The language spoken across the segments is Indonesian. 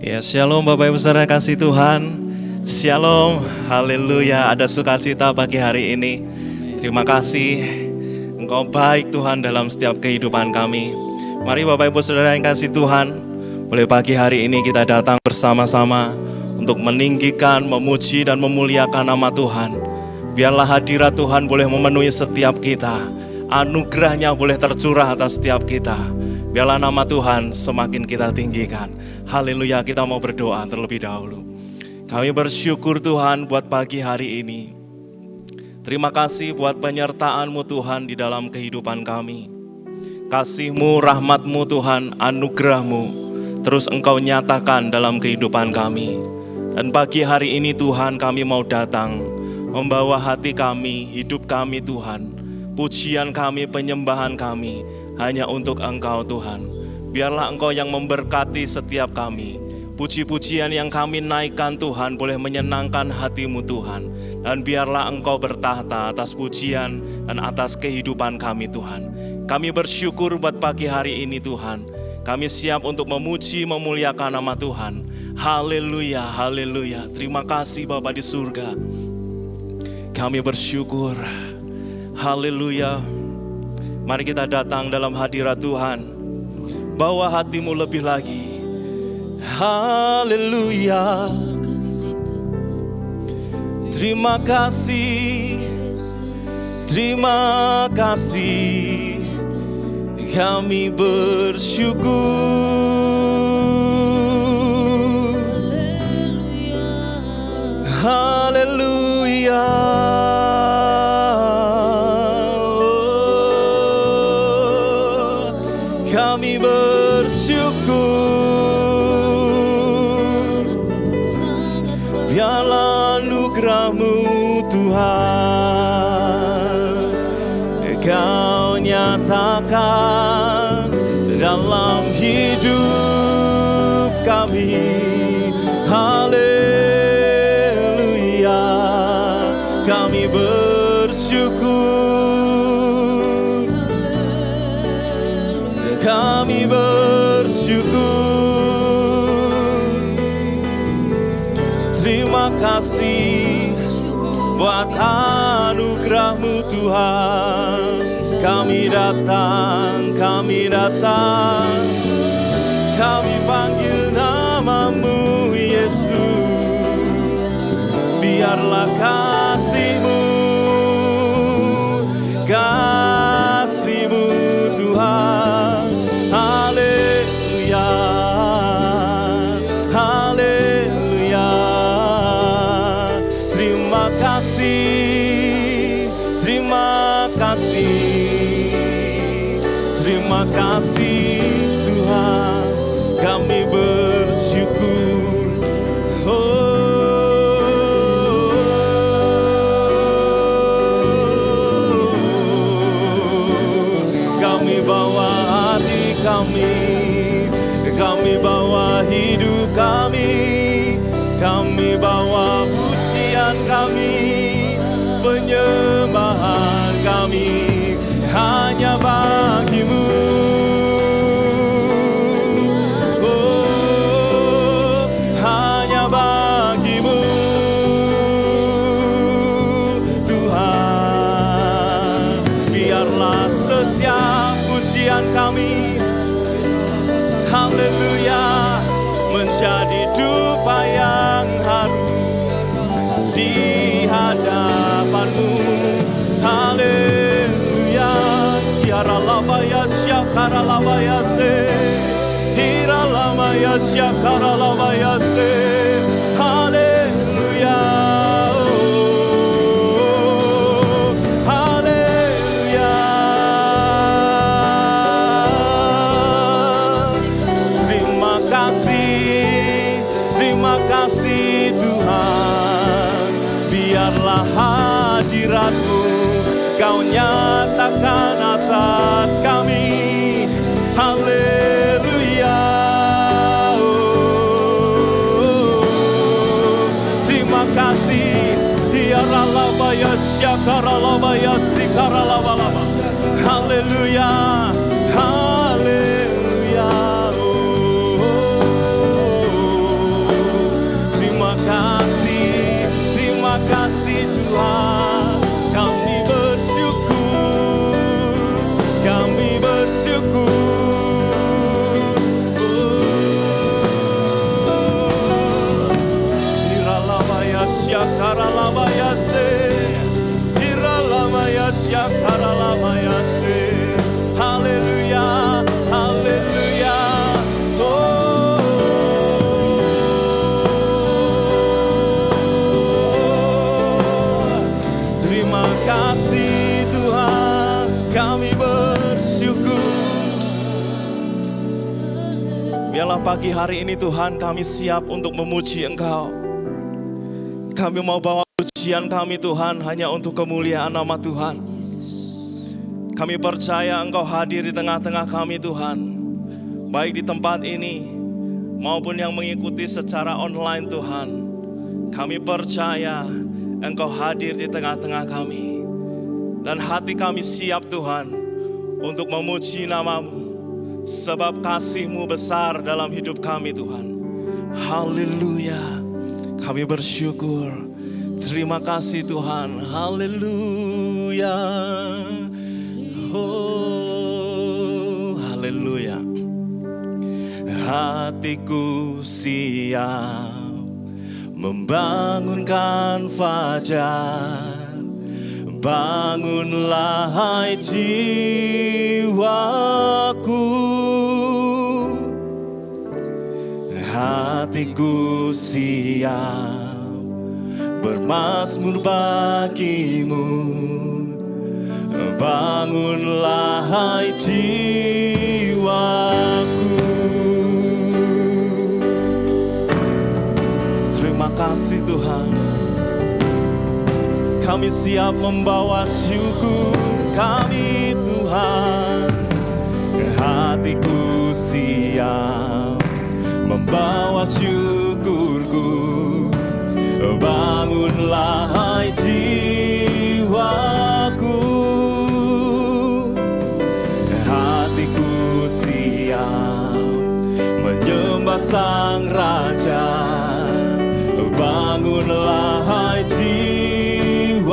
Ya, shalom Bapak Ibu Saudara kasih Tuhan. Shalom, haleluya. Ada sukacita pagi hari ini. Terima kasih, Engkau baik Tuhan dalam setiap kehidupan kami. Mari Bapak Ibu Saudara yang kasih Tuhan, boleh pagi hari ini kita datang bersama-sama untuk meninggikan, memuji dan memuliakan nama Tuhan. Biarlah hadirat Tuhan boleh memenuhi setiap kita. Anugerahnya boleh tercurah atas setiap kita. Biarlah nama Tuhan semakin kita tinggikan. Haleluya, kita mau berdoa terlebih dahulu. Kami bersyukur Tuhan buat pagi hari ini. Terima kasih buat penyertaan-Mu Tuhan di dalam kehidupan kami. Kasih-Mu, rahmat-Mu Tuhan, anugerah-Mu terus Engkau nyatakan dalam kehidupan kami. Dan pagi hari ini Tuhan kami mau datang membawa hati kami, hidup kami Tuhan. Pujian kami, penyembahan kami hanya untuk Engkau Tuhan. Biarlah Engkau yang memberkati setiap kami. Puji-pujian yang kami naikkan Tuhan boleh menyenangkan hati-Mu Tuhan. Dan biarlah Engkau bertahta atas pujian dan atas kehidupan kami Tuhan. Kami bersyukur buat pagi hari ini Tuhan. Kami siap untuk memuji, memuliakan nama Tuhan. Haleluya, haleluya. Terima kasih Bapa di surga. Kami bersyukur. Haleluya. Mari kita datang dalam hadirat Tuhan. Bawa hatimu lebih lagi. Haleluya. Terima kasih. Terima kasih. Kami bersyukur. Haleluya. Kami bersyukur. Biarlah anugerah-Mu Tuhan Kau nyatakan dalam hidup kami. Haleluya. Kami bersyukur. Kami bersyukur. Terima kasih buat anugerah-Mu Tuhan. Kami datang, kami datang. Kami panggil nama-Mu Yesus. Biarlah kasih-Mu, kasih-Mu Tuhan. Haleluya, haleluya. Terima kasih, terima kasih. Terima kasih Tuhan, kami bersyukur. Kami bawa hati kami bawa hidup kami bawa pujian kami, penyembahan kami hanya bagi-Mu. Oh, hanya bagi-Mu Tuhan. Biarlah setiap pujian kami, haleluya, menjadi dupa yang harum di hadapan-Mu. Haleluya. Yaralabaya syakaralabaya se, hiralamaya syakaralabaya se. Haleluya. Oh, haleluya. Terima kasih Tuhan. Biarlah hadirat-Mu Kau nyatakan atas kami. Haleluya. Oh, terima kasih. Yaralabaya syakaralabaya sikaralabalaba. Haleluya. Haleluya. Oh. karalamayase, iralamayasya karalamayase. Haleluya, haleluya. Oh, terima kasih Tuhan, kami bersyukur. Biarlah pagi hari ini Tuhan kami siap untuk memuji Engkau. Kami mau bawa pujian kami Tuhan hanya untuk kemuliaan nama Tuhan. Kami percaya Engkau hadir di tengah-tengah kami Tuhan. Baik di tempat ini maupun yang mengikuti secara online Tuhan. Kami percaya Engkau hadir di tengah-tengah kami. Dan hati kami siap Tuhan untuk memuji nama-Mu. Sebab kasih-Mu besar dalam hidup kami Tuhan. Haleluya. Kami bersyukur. Terima kasih Tuhan. Haleluya. Oh, haleluya. Hatiku siap membangunkan fajar. Bangunlah hai jiwaku, hatiku siap bermazmur bagimu. Bangunlah hai jiwaku. Terima kasih Tuhan. Kami siap membawa syukur kami Tuhan. Hatiku siap membawa syukurku. Bangunlah hai jiwaku. Hatiku siap menyembah Sang Raja. Bangunlah hai jiwaku,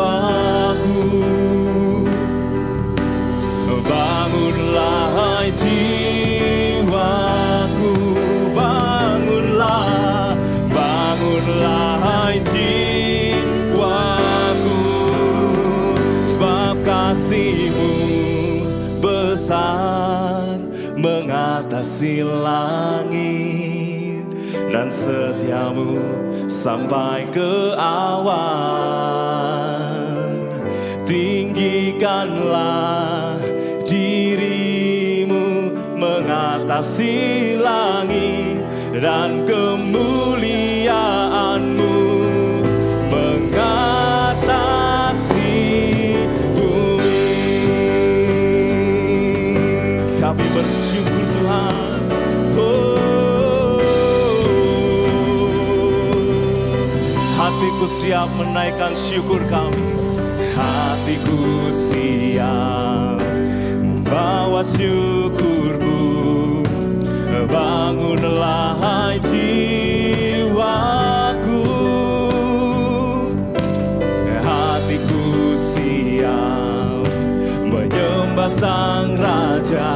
bangunlah hai jiwaku, bangunlah, bangunlah hai jiwaku. Sebab kasih-Mu besar mengatasi langit, dan setia-Mu sampai ke awan. Tinggikanlah diri-Mu mengatasi langit, dan kemuliaan-Mu mengatasi bumi. Kami bersyukur Tuhan. Hatiku siap menaikkan syukur kami. Hatiku siap membawa syukurku. Bangunlah hai jiwaku. Hatiku siap menyembah Sang Raja.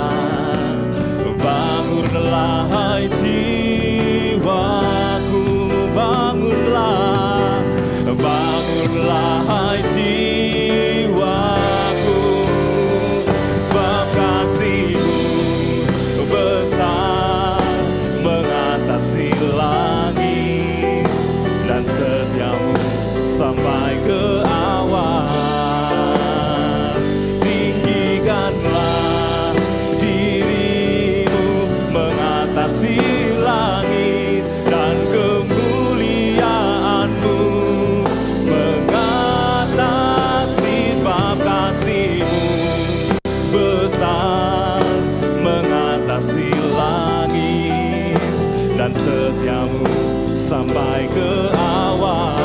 Bangunlah hai jiwaku. Bangunlah, bangunlah hai jiwaku. Sebab kasih-Mu besar mengatasi langit, dan setia-Mu sampai ke awan. Tinggikanlah diri-Mu mengatasi langit, dan kemuliaan-Mu mengatasi. Sebab kasih-Mu besar mengatasi langit, dan setia-Mu sampai ke awan.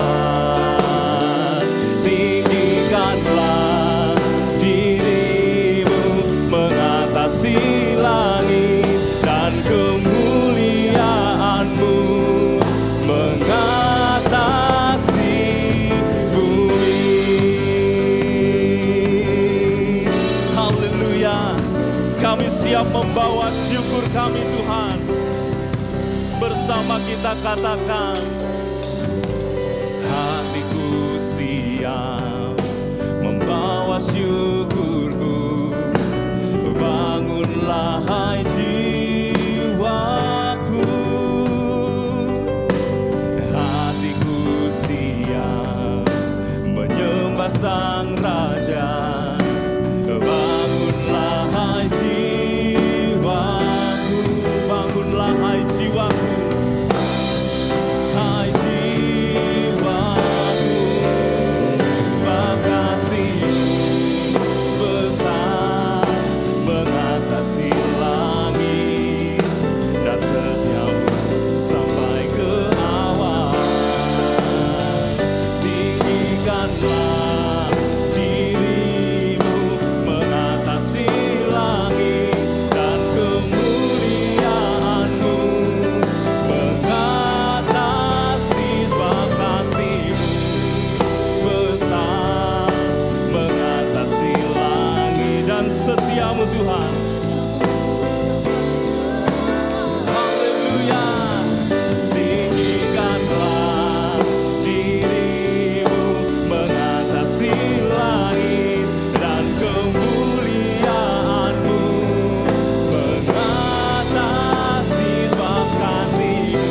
Tinggikanlah diri-Mu mengatasi langit, dan kemuliaan-Mu mengatasi bumi. Haleluya. Kami siap membawa syukur kami Tuhan. Bersama kita katakan, hatiku syukurku. Bangunlah hai jiwaku, hatiku siap menyembah Sang Raja. Bangunlah hai jiwaku, bangunlah hai jiwaku, hai jiwaku, sebab kasih-Mu besar mengatasi langit, dan setia-Mu sampai ke awan. Tinggikanlah diri-Mu mengatasi langit, dan kemuliaan-Mu mengatasi, sebab kasih-Mu besar mengatasi langit, dan setia-Mu Tuhan. Haleluya. Tinggikanlah diri-Mu mengatasi langit, dan kemuliaan-Mu mengatasi, sebab kasih-Mu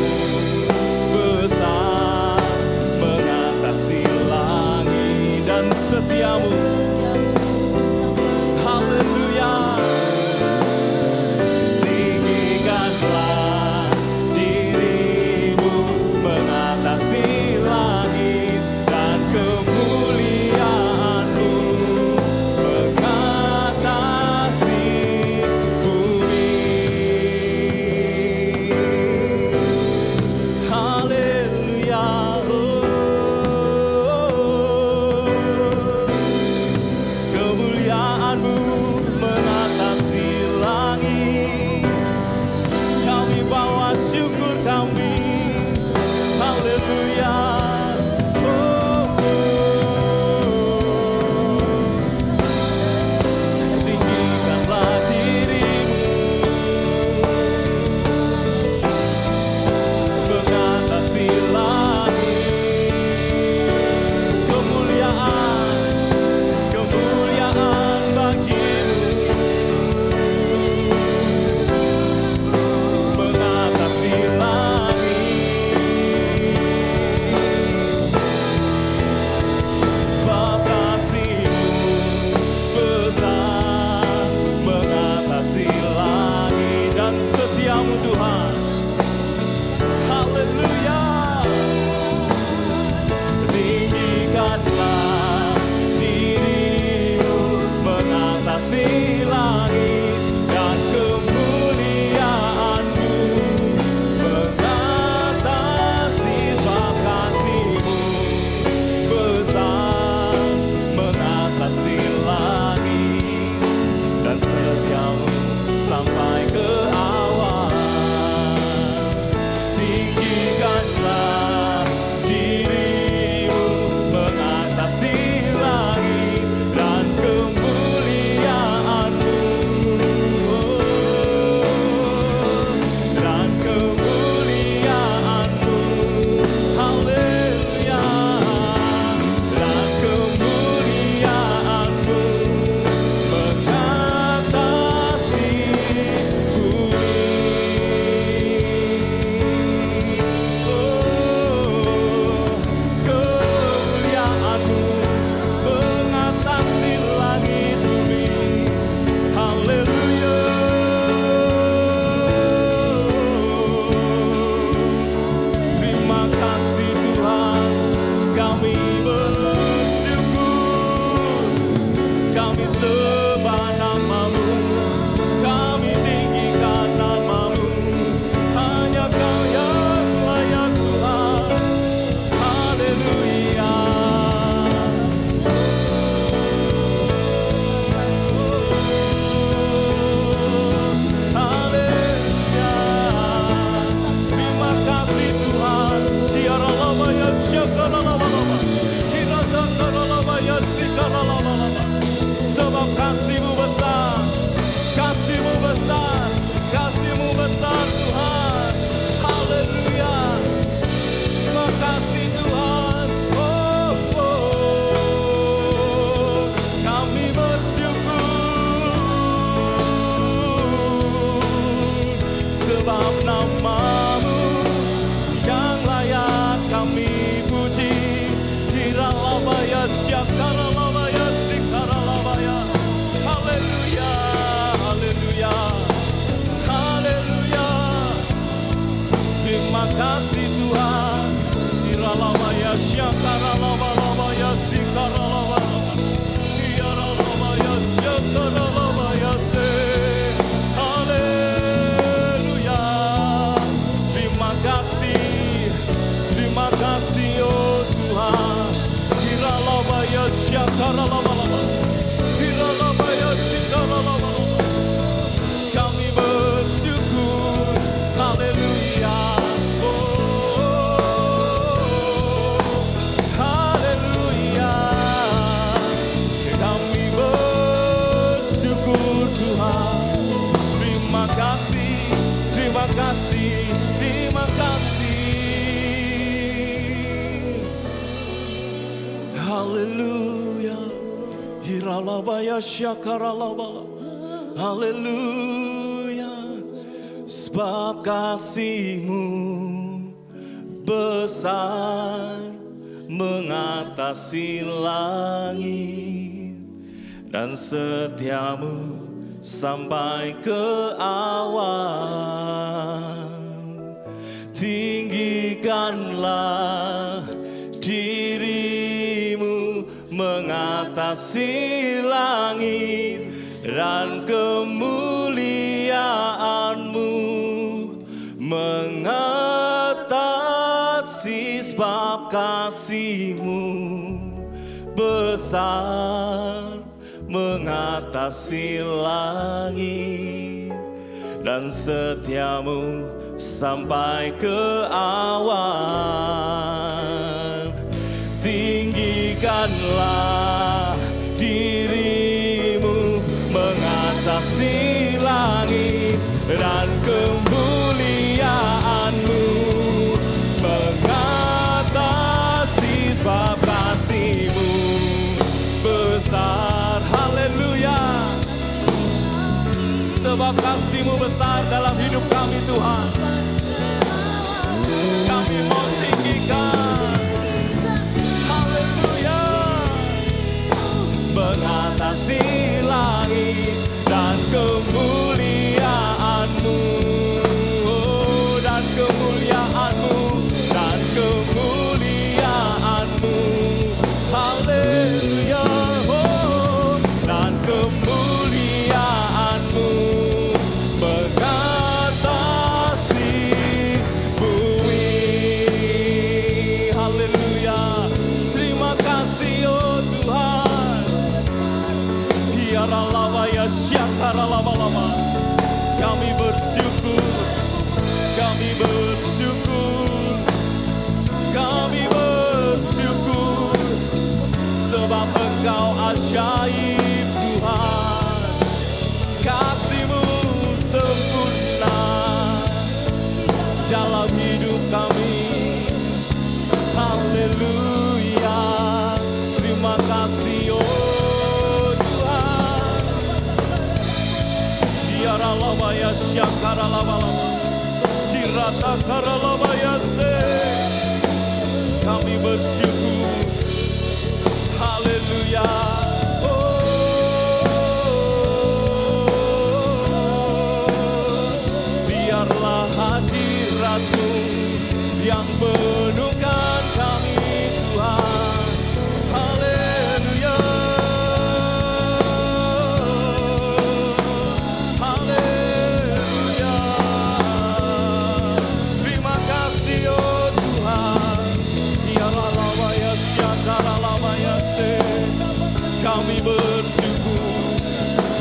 besar mengatasi langit, dan setia-Mu. Haleluya. Tinggikanlah diri-Mu mengatasi langit, dan kemuliaan-Mu mengatasi bumi. Haleluya. Kemuliaan-Mu mengatasi langit. Kami bawa syukur kami. Haleluya. Tinggikanlah diri-Mu mengatasi langit. Kemuliaan bagi-Mu mengatasi langit, sebab kasih-Mu besar mengatasi langit, dan setia-Mu Tuhan. Haleluya. Tinggikanlah diri-Mu mengatasi langit, dan kemuliaan-Mu mengatasi, sebab kasih-Mu besar mengatasi langit, dan setia-Mu sampai ke awan. Tinggikanlah diri-Mu mengatasi langit, dan kemuliaan-Mu, dan kemuliaan-Mu. Haleluya. Dan kemuliaan-Mu mengatasi bumi. Kemuliaan-Mu mengatasi langit bumi. Haleluya. Terima kasih Tuhan, kami bersyukur, kami sembah nama-Mu, kami tinggikan nama-Mu. Hanya Kau yang layak Tuhan. Haleluya. Haleluya. Terima kasih Tuhan. Tiaralama ya syakaralama, kirazakaralama ya sikaralama. Sebab kasih-Mu besar, kasih-Mu besar, kasih-Mu besar Tuhan. Haleluya. Terima kasih Tuhan. Kami Haleluya. Terima kasih oh Tuhan. Hiralabaya syakaralaba. Hiralabaya sikaralaba. Kami bersyukur. Haleluya. Haleluya. Kami bersyukur Tuhan. Terima kasih, terima kasih, terima kasih. Haleluya. Hiralabaya syakaralaba. Haleluya. Sebab kasih-Mu besar mengatasi langit, dan setia-Mu sampai ke awan. Tinggikanlah diri-Mu mengatasi langit, dan kemuliaan-Mu mengatasi. Sebab kasih-Mu besar mengatasi langit, dan setia-Mu sampai ke awan. Tinggikanlah diri-Mu mengatasi langit, dan kemuliaan-Mu mengatasi. Sebab kasih-Mu besar. Haleluya. Sebab kasih-Mu besar dalam hidup kami Tuhan. Kami mau tinggikan. Haleluya. Mengatasi langit, dan kemuliaan-Mu, oh, dan kemuliaan-Mu, dan kemuliaan-Mu. Haleluya. Oh, dan kemuliaan-Mu mengatasi bumi. Haleluya. Terima kasih oh Tuhan. Hiaralabaya syakaralaba. Kami bersyukur, kami bersyukur, kami bersyukur. Sebab Engkau ajaib Tuhan. Kasih-Mu sempurna dalam hidup kami. Haleluya. Terima kasih oh Tuhan. Yaralabaya syakaralaba. Jirata karalabaya se. Kami bersyukur. Haleluya. Biarlah hadirat-Mu yang penuhkan kami Tuhan. Haleluya. Haleluya. Terima kasih oh Tuhan. Yaralabaya syakaralabaya se. Kami bersyukur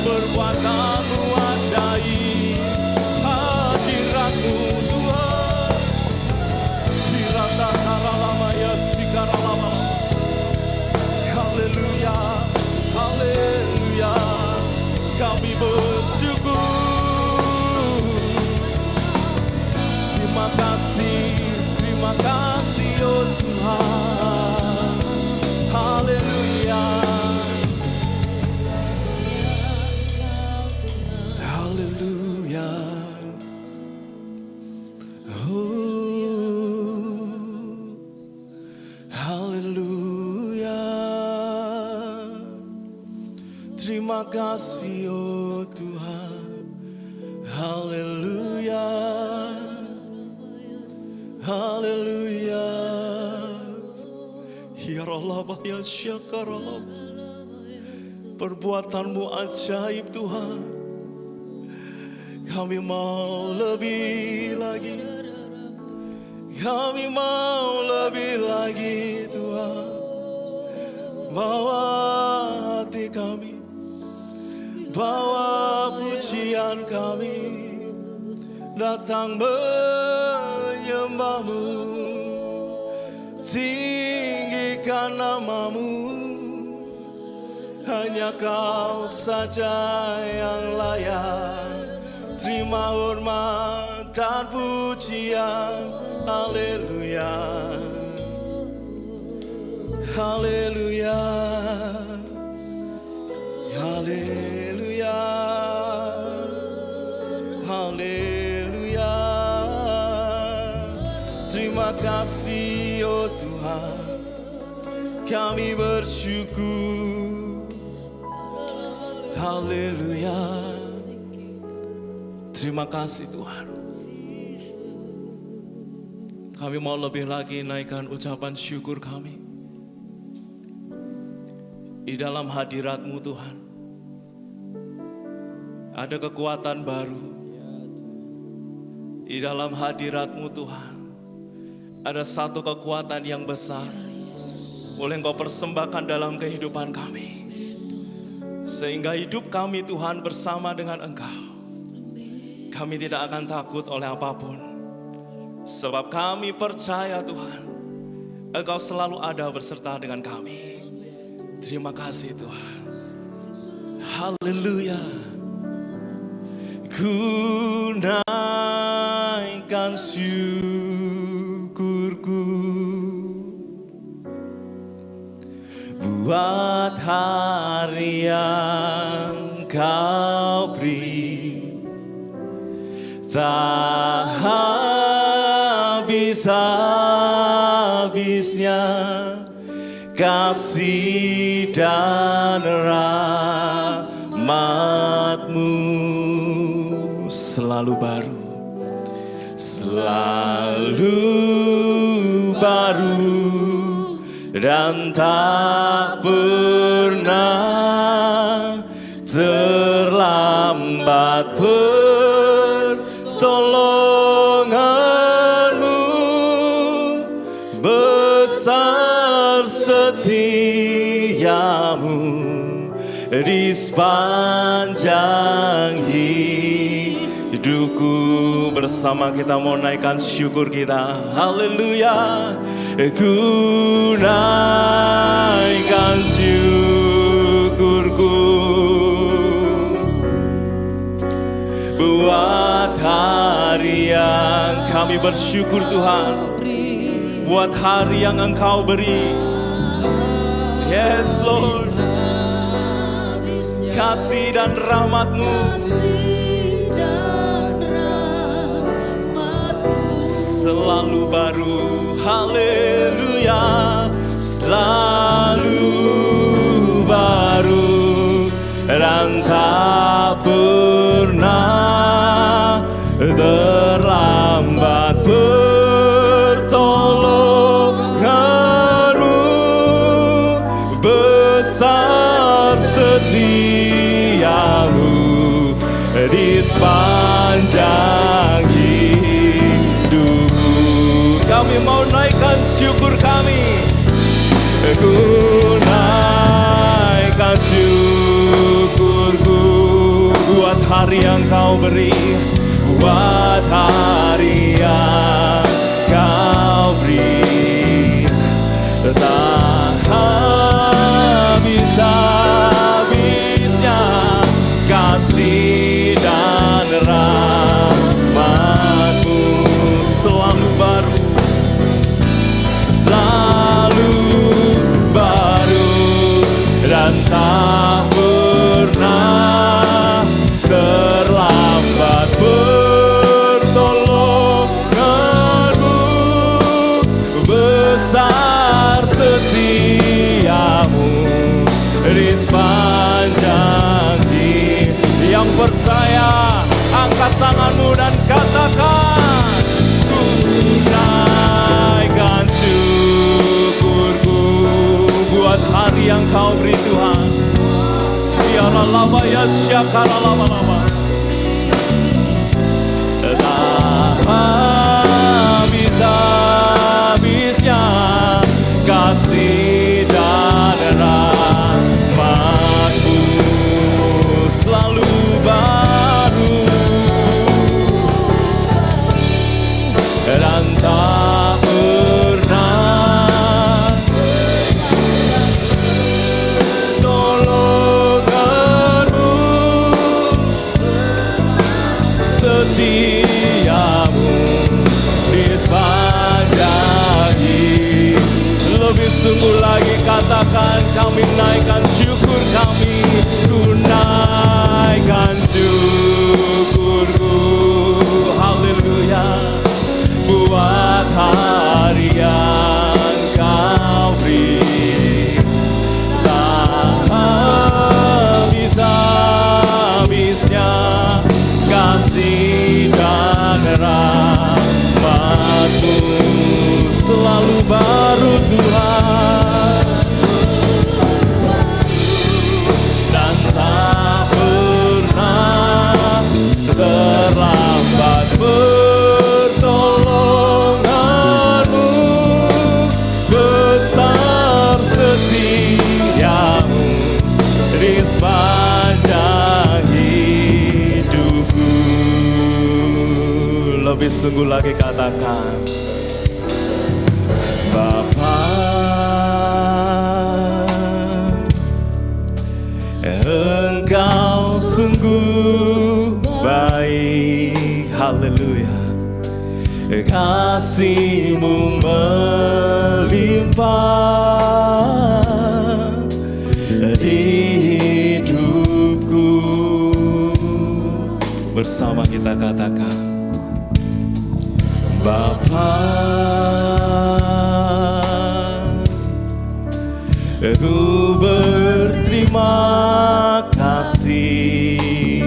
perbuatan-Mu ajaib. Hadirat-Mu Tuhan. Dirata karalabaya sikaralaba. Haleluya. Haleluya. Kami bersyukur. Terima kasih oh Tuhan. Haleluya. Haleluya. Haleluya. Terima kasih oh Tuhan. Haleluya. Haleluya. Perbuatanmu ajaib Tuhan. Kami mau lebih lagi. Kami mau lebih lagi Tuhan. Bawa hati kami, bawa pujian kami, datang menyembahmu, tinggikan namamu. Hanya Kau saja yang layak terima hormat dan pujian. Haleluya, haleluya, haleluya, haleluya. Terima kasih oh Tuhan, kami bersyukur. Haleluya. Terima kasih Tuhan. Kami mau lebih lagi naikkan ucapan syukur kami di dalam hadirat-Mu Tuhan. Ada kekuatan baru di dalam hadirat-Mu Tuhan. Ada satu kekuatan yang besar boleh Engkau persembahkan dalam kehidupan kami, sehingga hidup kami Tuhan bersama dengan Engkau. Kami tidak akan takut oleh apapun, sebab kami percaya Tuhan, Engkau selalu ada beserta dengan kami. Terima kasih Tuhan. Haleluya. Ku naikkan syukurku buat hari yang Kau beri, tak habis-habisnya kasih dan rahmat-Mu selalu baru, selalu baru, dan tak pernah terlambat. Pertolongan-Mu besar, setia-Mu di sepanjang hidupku. Bersama kita mau naikkan syukur kita. Haleluya. Ku naikkan syukurku buat hari yang kami bersyukur Tuhan, buat hari yang Engkau beri. Yes Lord, kasih dan rahmat-Mu selalu baru. Haleluya, selalu baru, dan tak pernah terlambat. Pertolongan-Mu besar, setia-Mu di sepanjang hidupku. Kami mau naikkan syukur kami. Ku naikkan syukurku buat hari yang Kau beri, buat hari yang Kau beri, tak habis-habisnya kasih dan rahmat-Mu selalu baru, selalu baru, dan tak pernah terlambat. Pertolongan-Mu besar, setia buat hari yang Kau beri Tuhan. Biarlah lama ya syakara lama-lama. Tak habis-habisnya kasih dan rahmat-Mu selalu baru, dan tak pernah tolongan-Mu setia-Mu di sepanjang hidup. Lebih sungguh lagi katakan, kami naikkan syukur kami, tunaikan syukurku, haleluya, buat hari yang Kau beri. Tak habis-habisnya kasih dan rahmat-Mu selalu baru Tuhan, dan tak pernah terlambat pertolongan-Mu, besar setia-Mu di sepanjang hidupku. Lebih sungguh lagi katakan, Bapa, Engkau sungguh baik, haleluya, kasih-Mu melimpah di hidupku. Bersama kita katakan, Bapa, Ku berterima kasih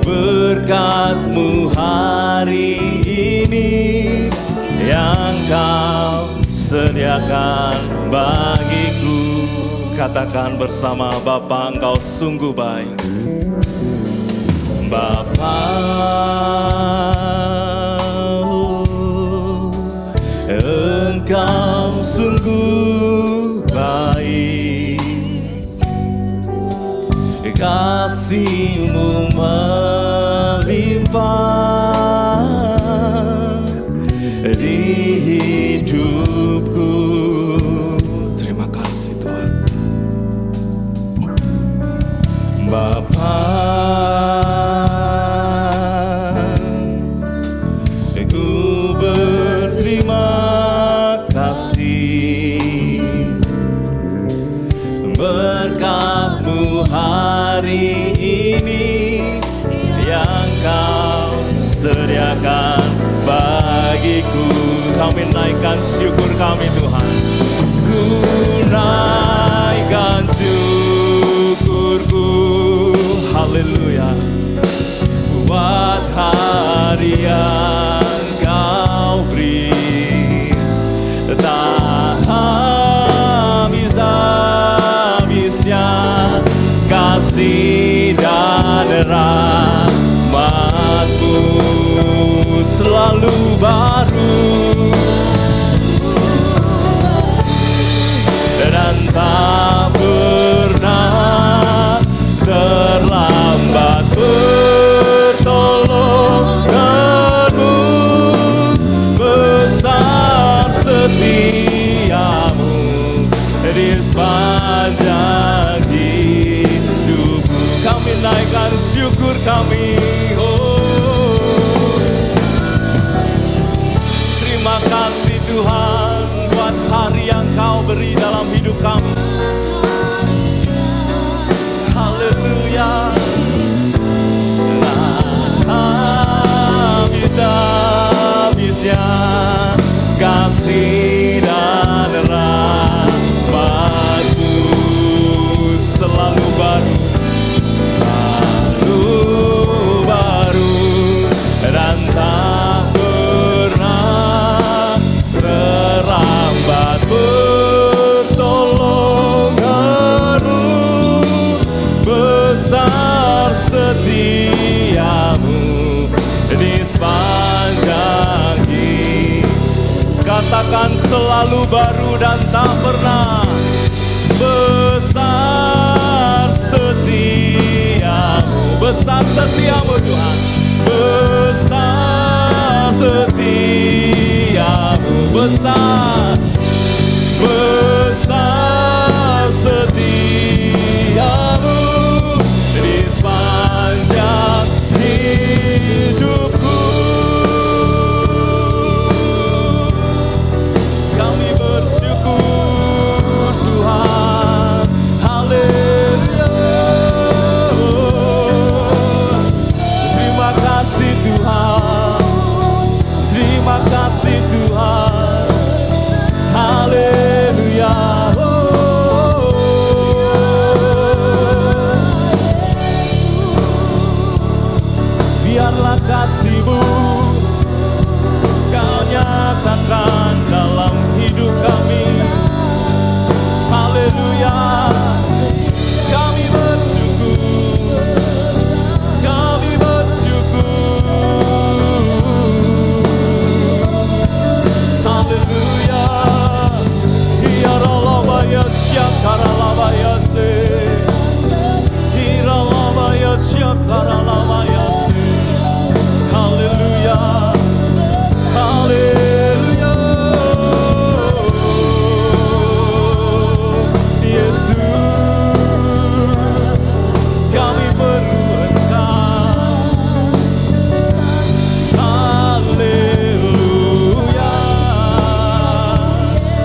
berkat-Mu hari ini yang Kau sediakan bagiku. Katakan bersama, Bapa, Engkau sungguh baik. Bapa, Engkau sungguh baik, kasih-Mu melimpah di hidupku. Terima kasih Tuhan. Bapa, ku berterima kasih berkat-Mu hari ini yang Kau sediakan bagiku. Kami naikkan syukur kami Tuhan, ku naikkan syukurku, haleluya, buat hari yang Kau beri. Tak habis-habisnya kasih dan rahmat-Mu selalu baru, dan tak pernah terlambat pertolongan-Mu, besar setia-Mu di sepanjang hidupku. Kami naikkan syukur kami, oh, terima kasih Tuhan buat hari yang Kau beri dalam hidup kami. Haleluya. Habis-habisnya kasih dan rahmat-Mu selalu baru, selalu baru, dan tak pernah terlambat pertolongan-Mu, Tuhan tak pernah. Besar setiamu, besar setiamu Tuhan. Besar setiamu, besar, besar setiamu di sepanjang hidupku. Kami bersyukur Tuhan, haleluya. Terima kasih Tuhan, terima kasih Tuhan, haleluya. Biarlah kasih-Mu Kau nyatakan dalam hidup kami, haleluya. Kami bersyukur, kami bersyukur, haleluya. Hiralabaya syakaralabaya se, hiralabaya syakaralabaya se, haleluya, haleluya. Yesus, kami perlu Engkau, haleluya.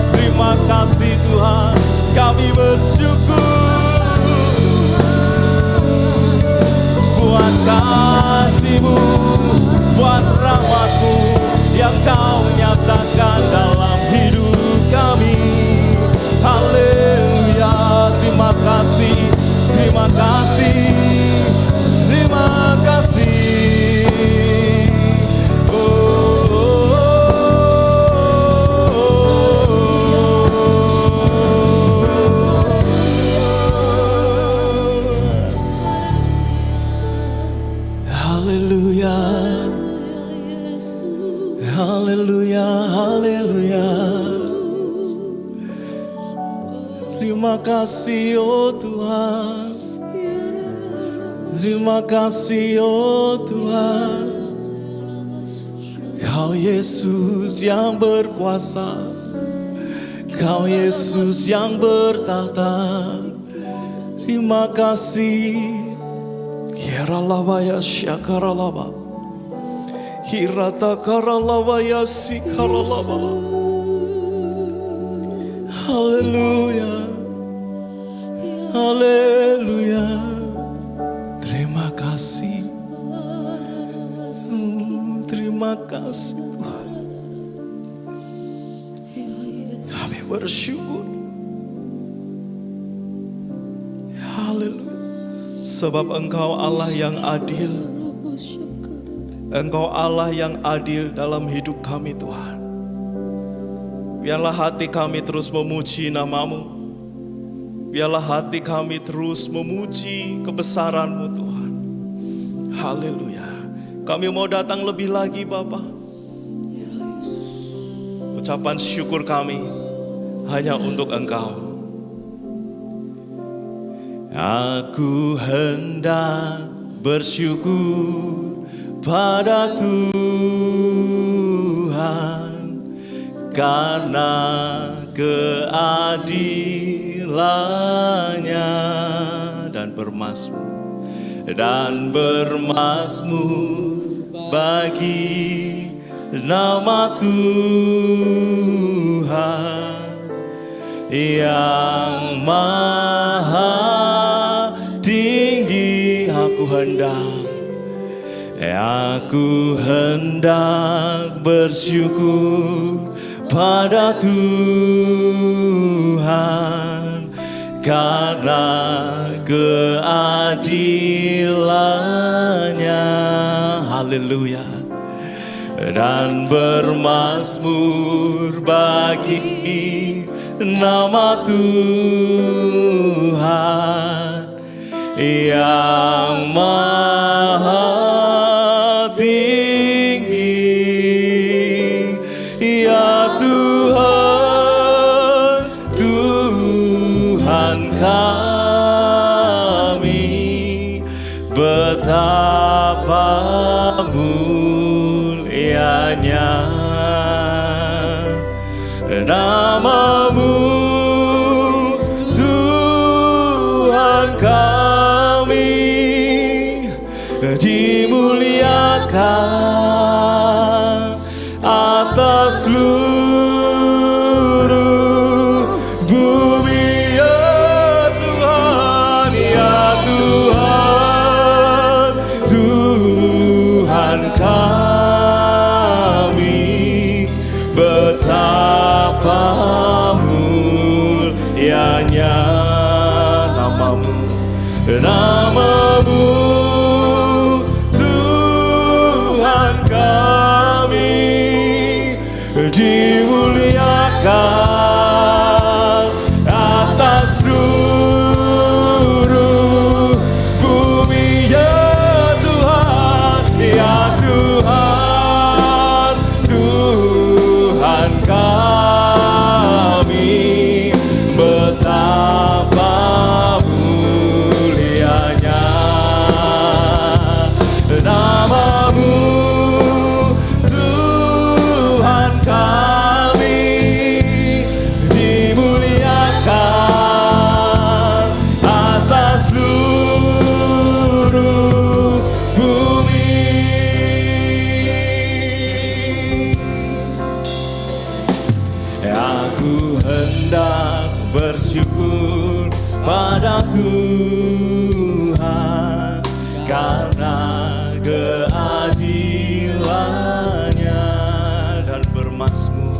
Terima kasih Tuhan, kami bersyukur buat kasih-Mu, buat rahmat-Mu yang Kau nyatakan dalam hidup kami, haleluya. Terima kasih, terima kasih, terima kasih. Haleluya, haleluya, haleluya. Terima kasih oh Tuhan, terima kasih oh Tuhan. Kau Yesus yang berkuasa, Kau Yesus yang bertahta. Terima kasih. Hiralabaya syakaralaba, hiratakaralabaya sikaralaba. Haleluya, haleluya. Terima kasih, terima kasih Tuhan. Kami bersyukur, haleluya. Sebab Engkau Allah yang adil, Engkau Allah yang adil dalam hidup kami Tuhan. Biarlah hati kami terus memuji nama-Mu, biarlah hati kami terus memuji kebesaran-Mu Tuhan. Haleluya. Kami mau datang lebih lagi Bapa. Ucapan syukur kami hanya untuk Engkau. Aku hendak bersyukur pada Tuhan karena keadilannya dan bermazmur bagi nama Tuhan yang maha tinggi. Aku hendak bersyukur pada Tuhan karena keadilannya. Haleluya. Dan bermazmur bagi nama Tuhan yang maha tinggi. Ya Tuhan, kami dimuliakan atas seluruh bumi, ya Tuhan, ya Tuhan, Tuhan kami, betapa mulianya namamu, namamu Tuhan kami, dimuliakan atas seluruh bumi, ya Tuhan, ya Tuhan, Tuhan kami, betapa mulianya namamu Tuhan kami, dimuliakan atas seluruh bumi. Aku hendak bersyukur pada Tuhan karena keadilannya dan bermazmur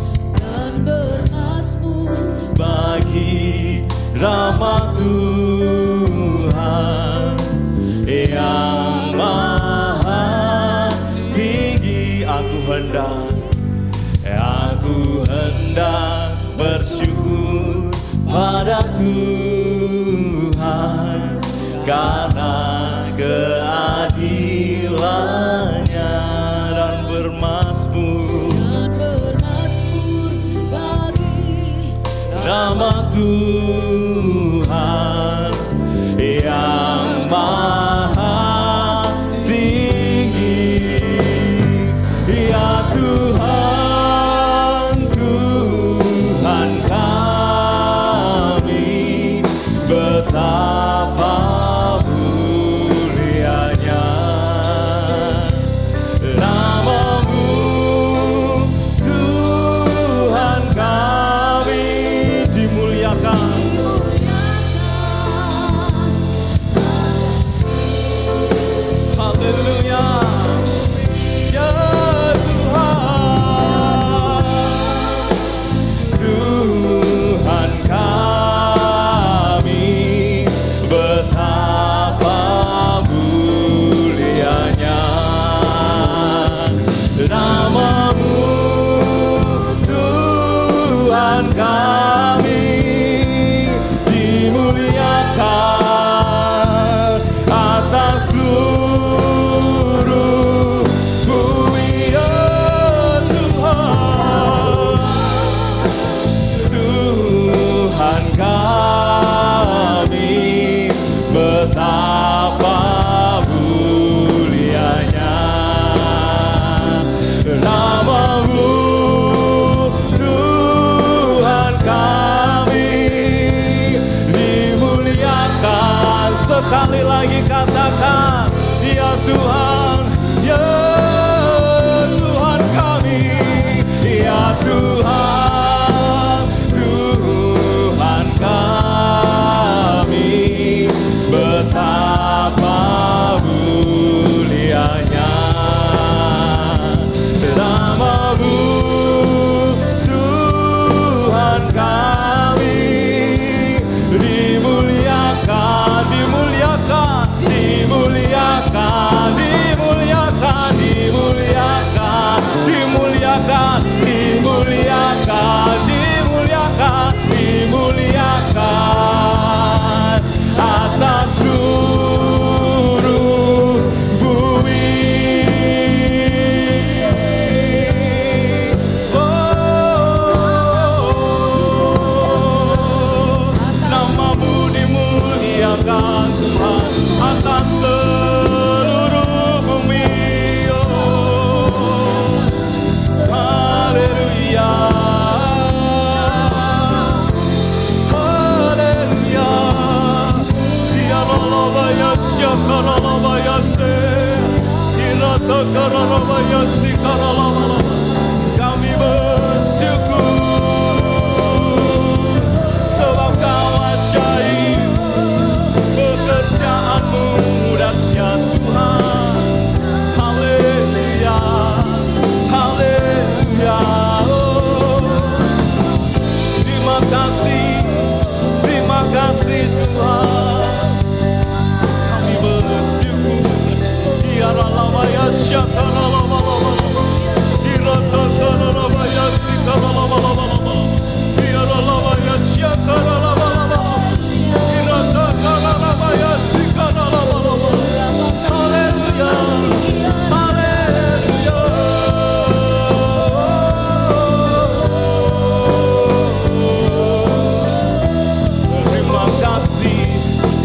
bagi rahmat Tuhan yang maha tinggi. Aku hendak bersyukur pada Tuhan karena keadilannya dan bermazmur bagi rahmat Tuhan yang maha tinggi. Ya Tuhan, Tuhan kami, betapa mulianya namamu Tuhan kami, dimuliakan. Haleluya. Ya Tuhan, Tuhan kami, betapa mulianya namamu Tuhan kami, dimuliakan atas seluruh bumi, ya Tuhan, Tuhan kami, betapa mulianya namamu Tuhan kami, dimuliakan. Sekali lagi katakan, ya Tuhan, ya Tuhan kami, ya Tuhan, Tuhan kami, betapa mulianya namamu Tuhan kami, dimuliakan, dimuliakan, dimuliakan, dimuliakan. Kami bersyukur sebab Kau ajaib, pekerjaanmu dahsyat Tuhan. Haleluya, haleluya. Terima kasih Tuhan. Kami bersyukur. Ya Allah ya syakara.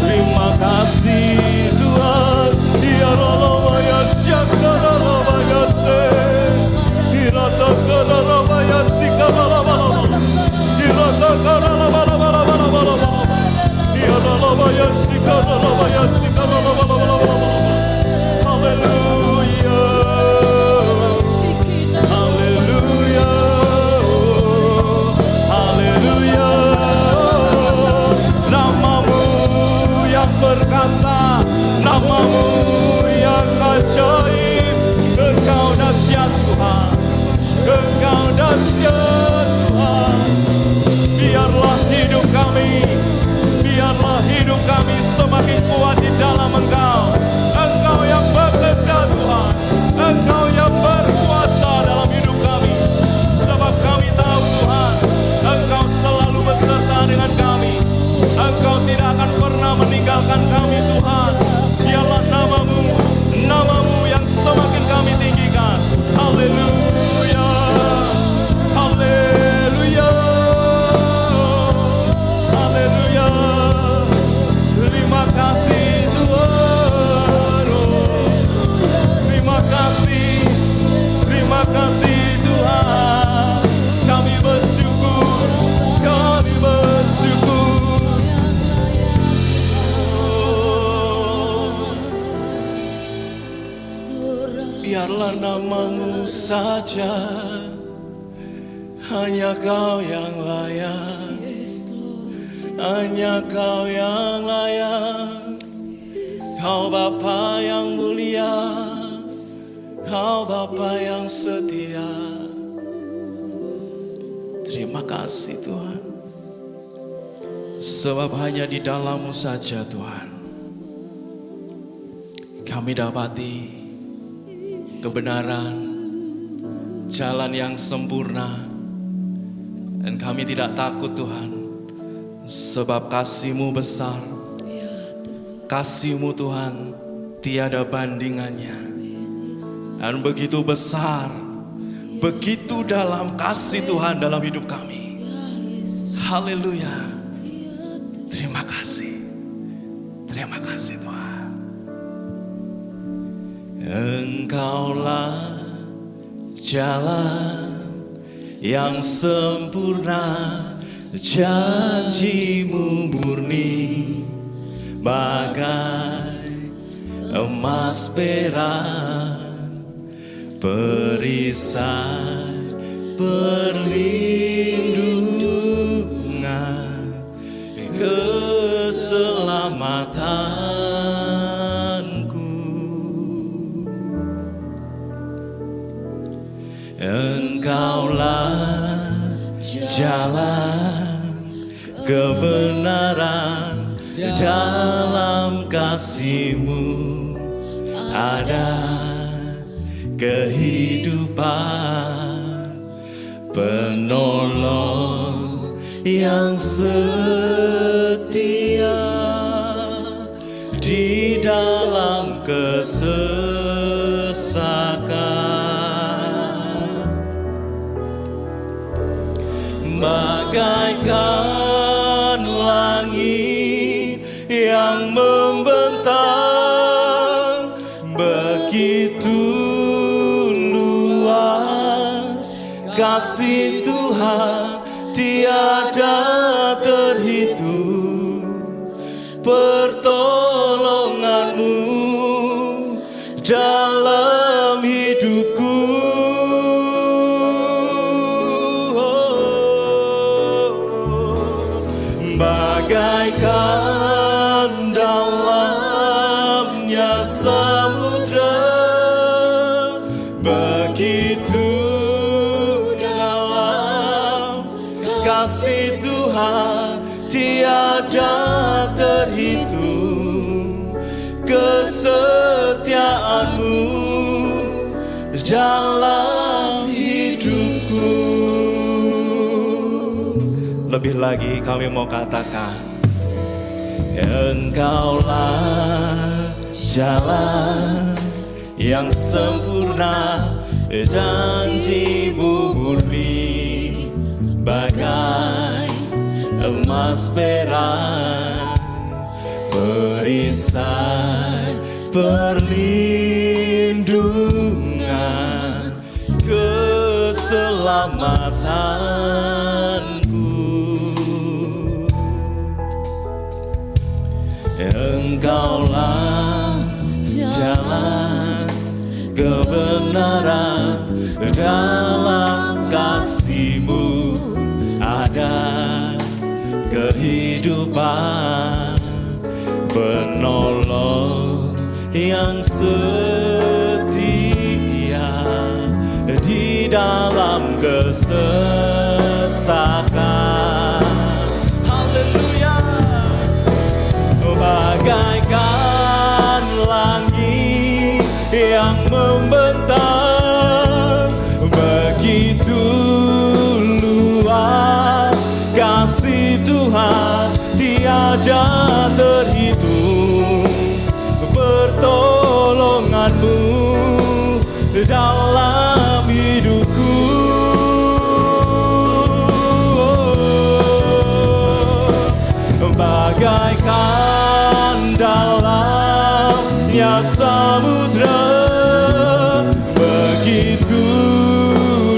Terima kasih Tuhan. Ya Allah ya syakara. Namamu yang perkasa, namamu yang ajaib. Engkau dahsyat Tuhan, Engkau dahsyat Tuhan. Biarlah hidup kami semakin kuat di dalam Engkau. Engkau yang bekerja Tuhan, Engkau yang berkuasa dalam hidup kami. Sebab kami tahu Tuhan, Engkau selalu beserta dengan kami. Engkau tidak akan pernah meninggalkan kami Tuhan. Biarlah namamu yang semakin kami tinggikan. Haleluya, haleluya, haleluya. Terima kasih Tuhan. Terima kasih Tuhan. Kami bersyukur. Biarlah namamu saja, hanya Kau yang layak, hanya Kau yang layak. Kau Bapa yang mulia, Kau Bapa yang setia. Terima kasih Tuhan, sebab hanya di dalam-Mu saja Tuhan kami dapati kebenaran, jalan yang sempurna. Dan kami tidak takut Tuhan, sebab kasih-Mu besar. Kasih-Mu Tuhan tiada bandingannya. Dan begitu besar, begitu dalam kasih Tuhan dalam hidup kami. Haleluya. Terima kasih Tuhan. Engkaulah jalan yang sempurna, janji-Mu murni bagai emas perak, perisai perlindungan, keselamatanku. Engkaulah jalan kebenaran, dalam kasih-Mu ada kehidupan, penolong yang setia di dalam kesesakan, bagaikan langit yang membentang, begitu luas kasih Tuhan tiada terhitung. Pertolongan-Mu dalam hidupku bagaikan dalamnya samudra, begitu dalam kasih Tuhan tiada terhitung kesetiaan-Mu dalam hidupku. Lebih lagi kami mau katakan, Engkaulah jalan yang sempurna, janji-Mu murni bagai emas perak, perisai perlindungan keselamatanku. Engkaulah jalan kebenaran, dalam kasih-Mu ada kehidupan, penolong yang setia di dalam kesesakan. Haleluya. Bagaikan langit yang membentang, begitu luas kasih Tuhan tiada terhitung, pertolongan-Mu dalam hidupku. Bagaikan dalamnya samudra, begitu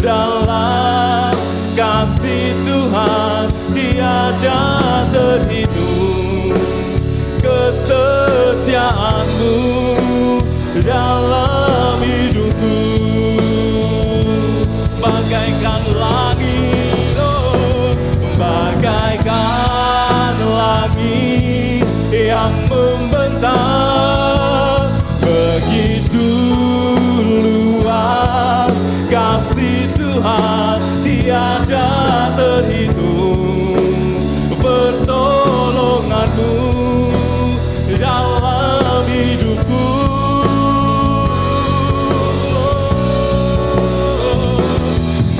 dalam kasih Tuhan tiada terhitung kesetiaan-Mu dalam hidupku. Bagaikan langit, oh, bagaikan langit yang membentang, begitu luas kasih Tuhan tiada terhitung, pertolongan-Mu dalam hidupku.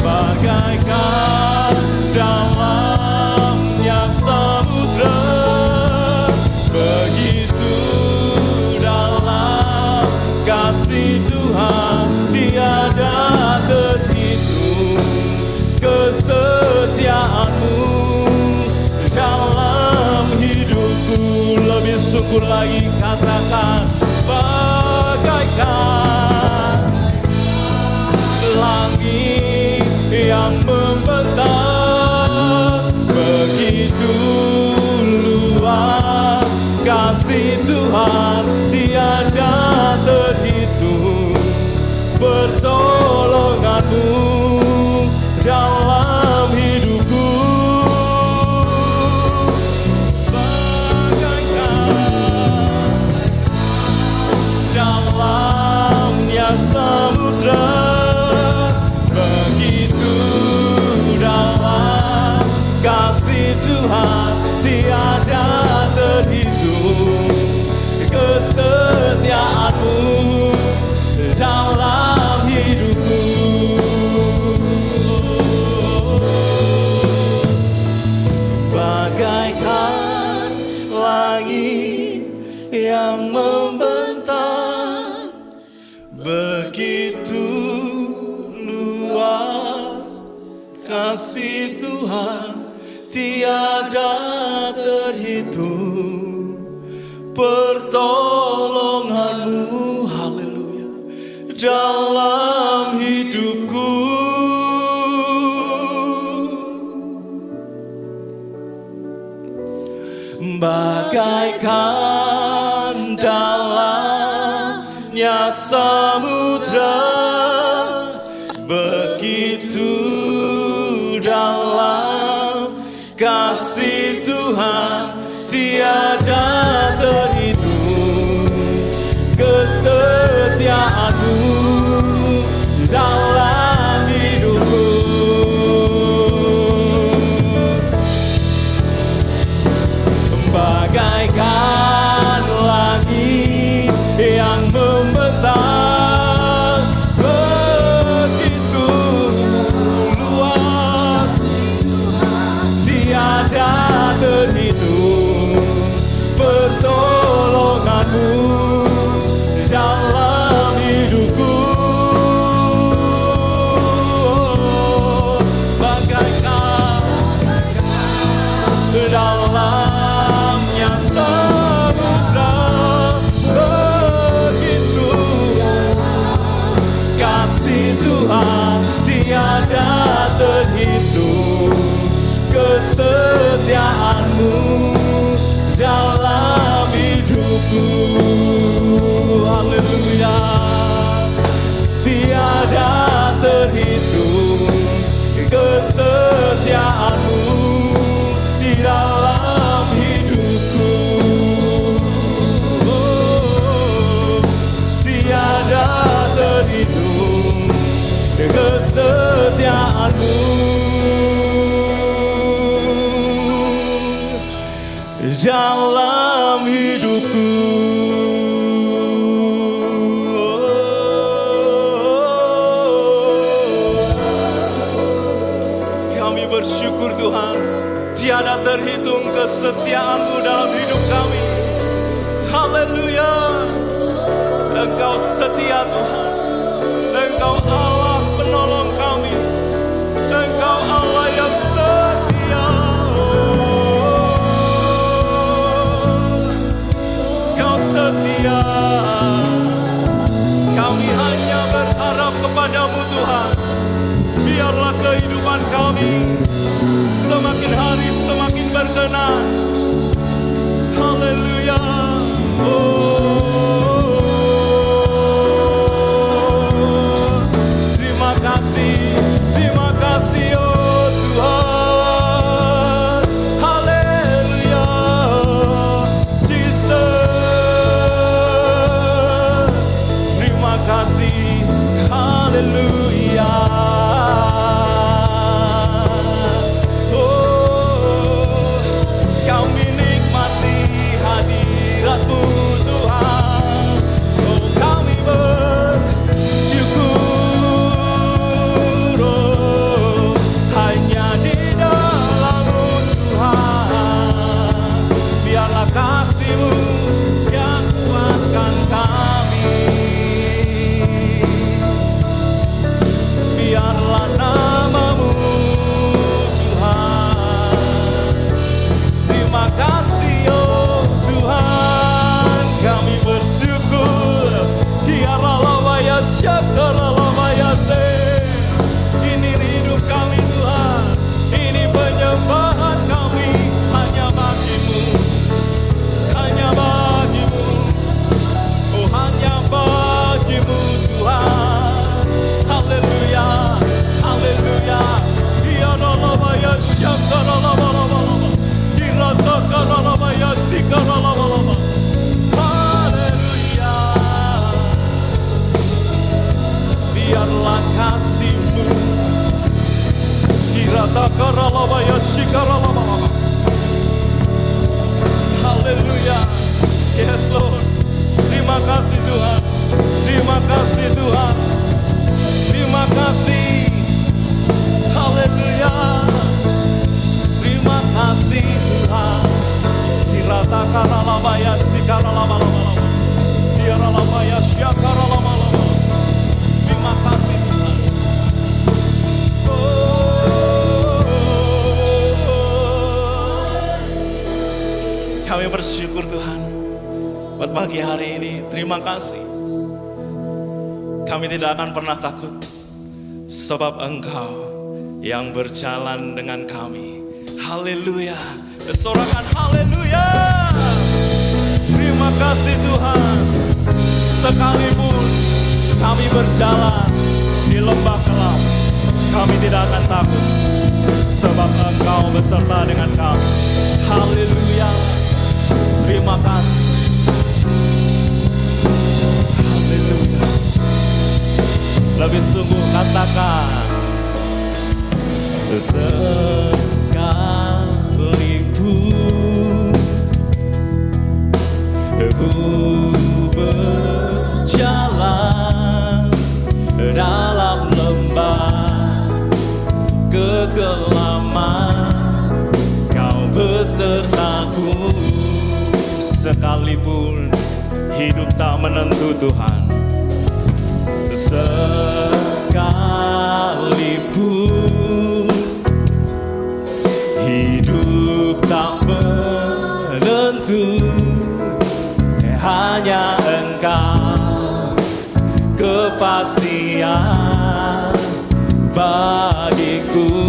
Bagaikan dalamnya samudra, begitu dalam kasih Tuhan tiada terhitung, kesetiaan-Mu dalam hidupku. Lebih syukur lagi katakan, bagaikan langit yang membentang, begitu luas kasih Tuhan tiada terhitung, pertolongan-Mu dalam hidupku. Bagaikan dalamnya samudra, begitu dalam kasih Tuhan tiada terhitung, kesetiaan-Mu dalam hidupku. Bagaikan langit yang membentang, begitu luas kasih Tuhan tiada terhitung, pertolongan-Mu, haleluya, dalam hidupku. Bagaikan dalamnya samudra, begitu dalam kasih Tuhan bagaikan langit yang membentang, begitu luas, tiada terhitung pertolonganmu dalam hidupku. Bagaikan dalamnya samudra, begitu kasih Tuhan tiada terhitung, kesetiaanmu dalam hidupku. Haleluya, tiada terhitung kesetiaanmu di dalam hidupku. Oh, tiada terhitung kesetiaanmu dalam hidupku. Kami bersyukur Tuhan, tiada terhitung kesetiaanmu dalam hidup kami. Haleluya, Engkau setia Tuhan, Engkau Allah penolong kami, Engkau Allah yang setia. Kau setia, kami hanya berharap kepadamu Tuhan. Biarlah kehidupan kami semakin hari semakin berkenan. Haleluya. Oh, terima kasih oh Tuhan. Haleluya, Jesus. Terima kasih, haleluya. Ini hidup kami Tuhan, ini penyembahan kami hanya bagimu, hanya bagimu, oh hanya bagimu Tuhan. Haleluya, haleluya. Ya Allah ya syakara la la la la, dirataka la la ya sikara la la la. Biarlah kasih-Mu, kiratakaralabaya shikaralabala. Haleluya, yes Lord. Terima kasih Tuhan, terima kasih Tuhan, terima kasih. Haleluya, terima kasih Tuhan. Kiratakaralabaya shikaralabala, kiralabaya shikaralabala. Terima kasih Tuhan. Kami bersyukur Tuhan buat pagi hari ini. Terima kasih. Kami tidak akan pernah takut, sebab Engkau yang berjalan dengan kami. Haleluya. Sorakan haleluya. Terima kasih Tuhan. Sekalipun kami berjalan di lembah gelap, kami tidak akan takut, sebab Engkau beserta dengan kami. Haleluya. Terima kasih. Haleluya. Lebih sungguh katakan, sekalipun Ku berjalan dalam lembah kegelapan, Kau besertaku. Sekalipun hidup tak menentu Tuhan, sekalipun hidup tak menentu, hanya Engkau kepastian bagiku.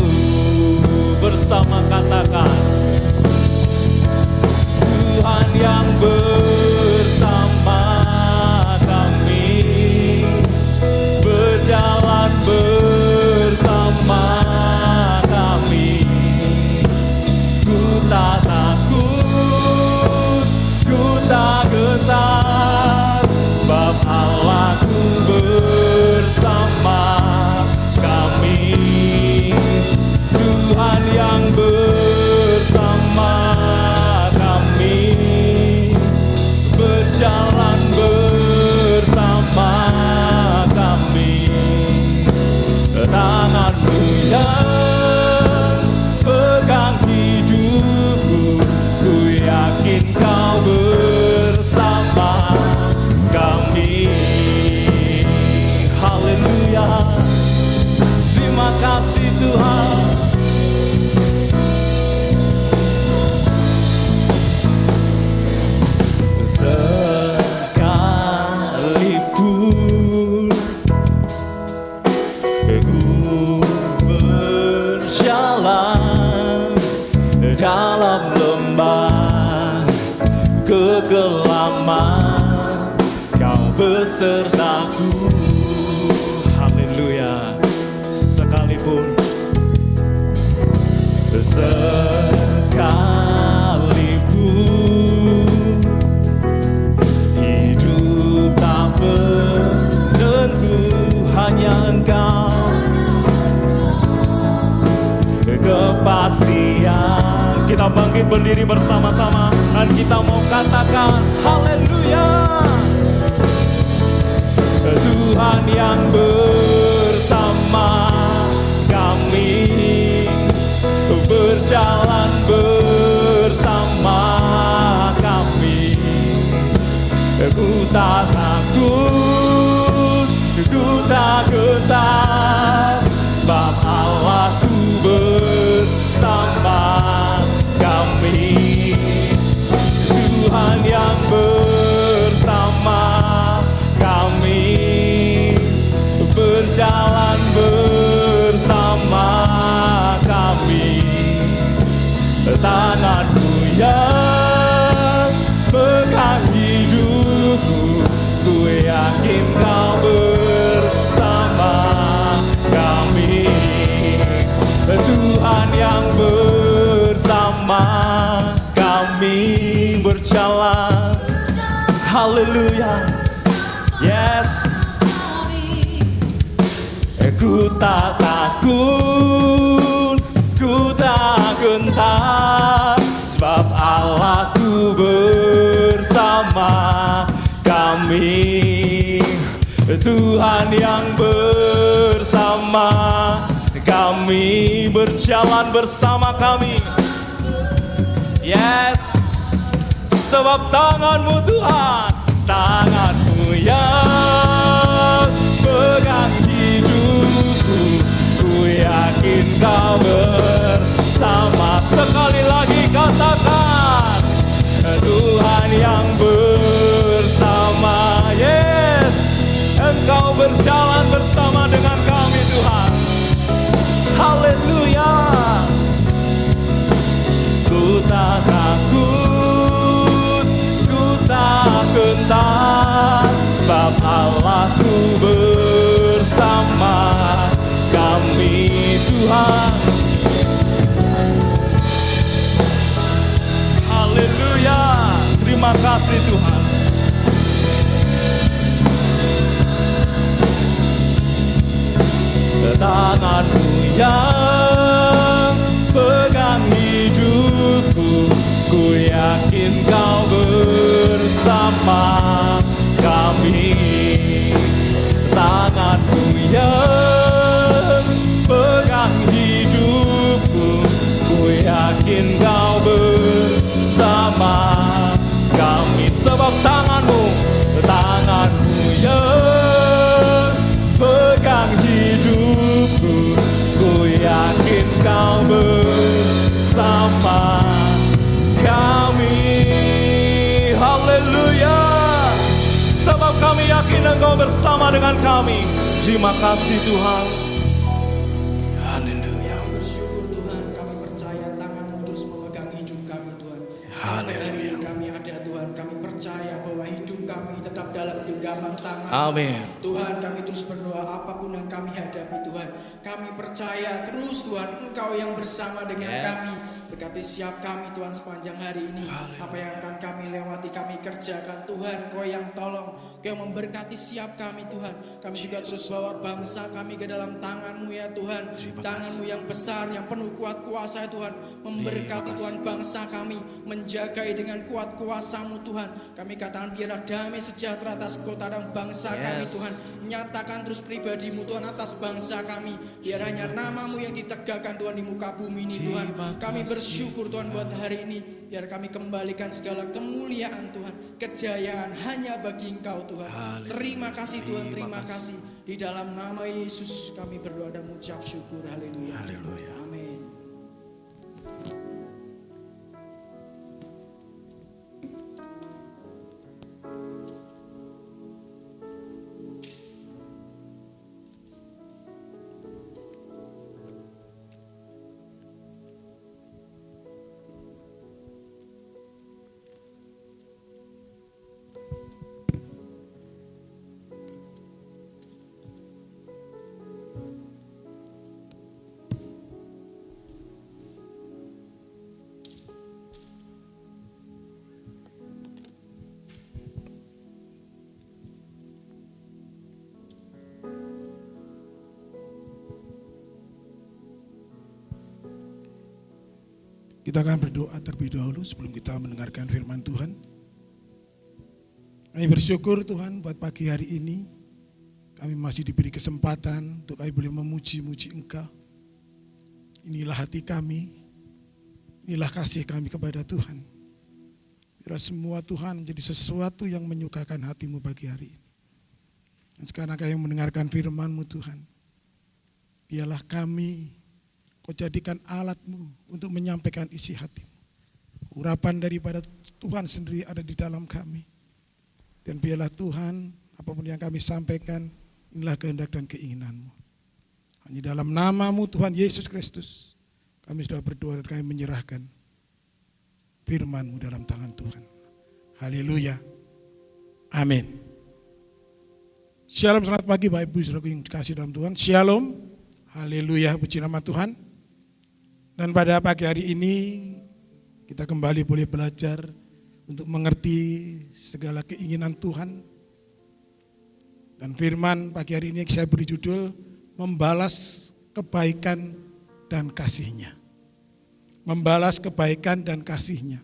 Bersama katakan, Tuhan yang bersama kami, berjalan bersama kami. Ku tak takut, ku tak gentar, sebab Allahku bersama kami. Tuhan yang bersama kami, berjalan bersama kami. Tangan-Mu yang pegang hidupku, ku yakin Kau bersama kami. Haleluya, terima kasih Tuhan. Sekalipun ku berjalan dalam lembah kegelapan, Kau besertaku. Haleluya. Sekalipun hidup tak menentu, hanya Engkau kepastian. Kita bangkit berdiri bersama-sama dan kita mau katakan haleluya. Tuhan yang bersama kami, berjalan bersama kami. Ku tak takut, ku tak gentar, sebab Allahku bersama kami. Tuhan yang bersama kami, berjalan bersama kami. Tangan-Mu yang pegang hidupku, ku yakin Kau bersama kami. Tuhan yang bersama kami, berjalan. Haleluya. Yes. Ku tak takut, ku tak gentar, sebab Allahku bersama kami. Tuhan yang bersama kami, berjalan bersama kami. Yes, sebab tangan-Mu Tuhan, tangan-Mu yang pegang hidupku, ku yakin Kau bersama. Sekali lagi katakan, Tuhan yang bersama. Yes, Engkau berjalan bersama dengan kami Tuhan. Haleluya. Ku tak takut, ku tak gentar, sebab Allahku bersama kami Tuhan. Haleluya. Terima kasih Tuhan. Tangan-Mu yang pegang hidupku, ku yakin Kau bersama sebab kami yakin Engkau bersama dengan kami. Terima kasih Tuhan. Haleluya. Kami bersyukur Tuhan, kami percaya tangan-Mu terus memegang hidup kami Tuhan. Sampai hari ini kami ada Tuhan, kami percaya bahwa hidup kami tetap dalam genggaman tangan. Amin. Tuhan, kami terus berdoa apapun yang kami hadapi Tuhan, kami percaya terus Tuhan Engkau yang bersama dengan kami. Berkati siap kami Tuhan sepanjang hari ini. Apa yang akan kami lewati, kami kerjakan Tuhan. Kau yang tolong, Kau yang memberkati siap kami Tuhan. Kami juga terus bawa bangsa kami ke dalam tangan-Mu ya Tuhan. Tangan-Mu yang besar, yang penuh kuat kuasa ya Tuhan. Memberkati Tuhan bangsa kami, menjagai dengan kuat kuasa-Mu Tuhan. Kami katakan biarlah damai sejahtera atas kota dan bangsa kami Tuhan. Nyatakan terus pribadi-Mu Tuhan atas bangsa kami. Biar hanya nama-Mu yang ditegakkan Tuhan di muka bumi ini Tuhan. Kami bersyukur Tuhan buat hari ini. Biar kami kembalikan segala kemuliaan Tuhan, kejayaan hanya bagi Engkau Tuhan. Terima kasih Tuhan, terima kasih. Di dalam nama Yesus kami berdoa dan mengucap syukur. Haleluya. Amin. Kita akan berdoa terlebih dahulu sebelum kita mendengarkan firman Tuhan. Kami bersyukur Tuhan buat pagi hari ini. Kami masih diberi kesempatan untuk kami boleh memuji-muji Engkau. Inilah hati kami, inilah kasih kami kepada Tuhan. Biar semua Tuhan menjadi sesuatu yang menyukakan hati-Mu pagi hari ini. Dan sekarang kami mendengarkan firman-Mu Tuhan. Biarlah kami Kau jadikan alat-Mu untuk menyampaikan isi hati-Mu. Urapan daripada Tuhan sendiri ada di dalam kami. Dan biarlah Tuhan, apapun yang kami sampaikan, inilah kehendak dan keinginan-Mu. Hanya dalam nama-Mu Tuhan Yesus Kristus, kami sudah berdoa dan kami menyerahkan firman-Mu dalam tangan Tuhan. Haleluya. Amin. Shalom, selamat pagi Bapak Ibu Saudaraku yang dikasihi dalam Tuhan. Shalom. Haleluya, puji nama Tuhan. Dan pada pagi hari ini kita kembali boleh belajar untuk mengerti segala keinginan Tuhan. Dan firman pagi hari ini saya beri judul membalas kebaikan dan kasih-Nya. Membalas kebaikan dan kasih-Nya.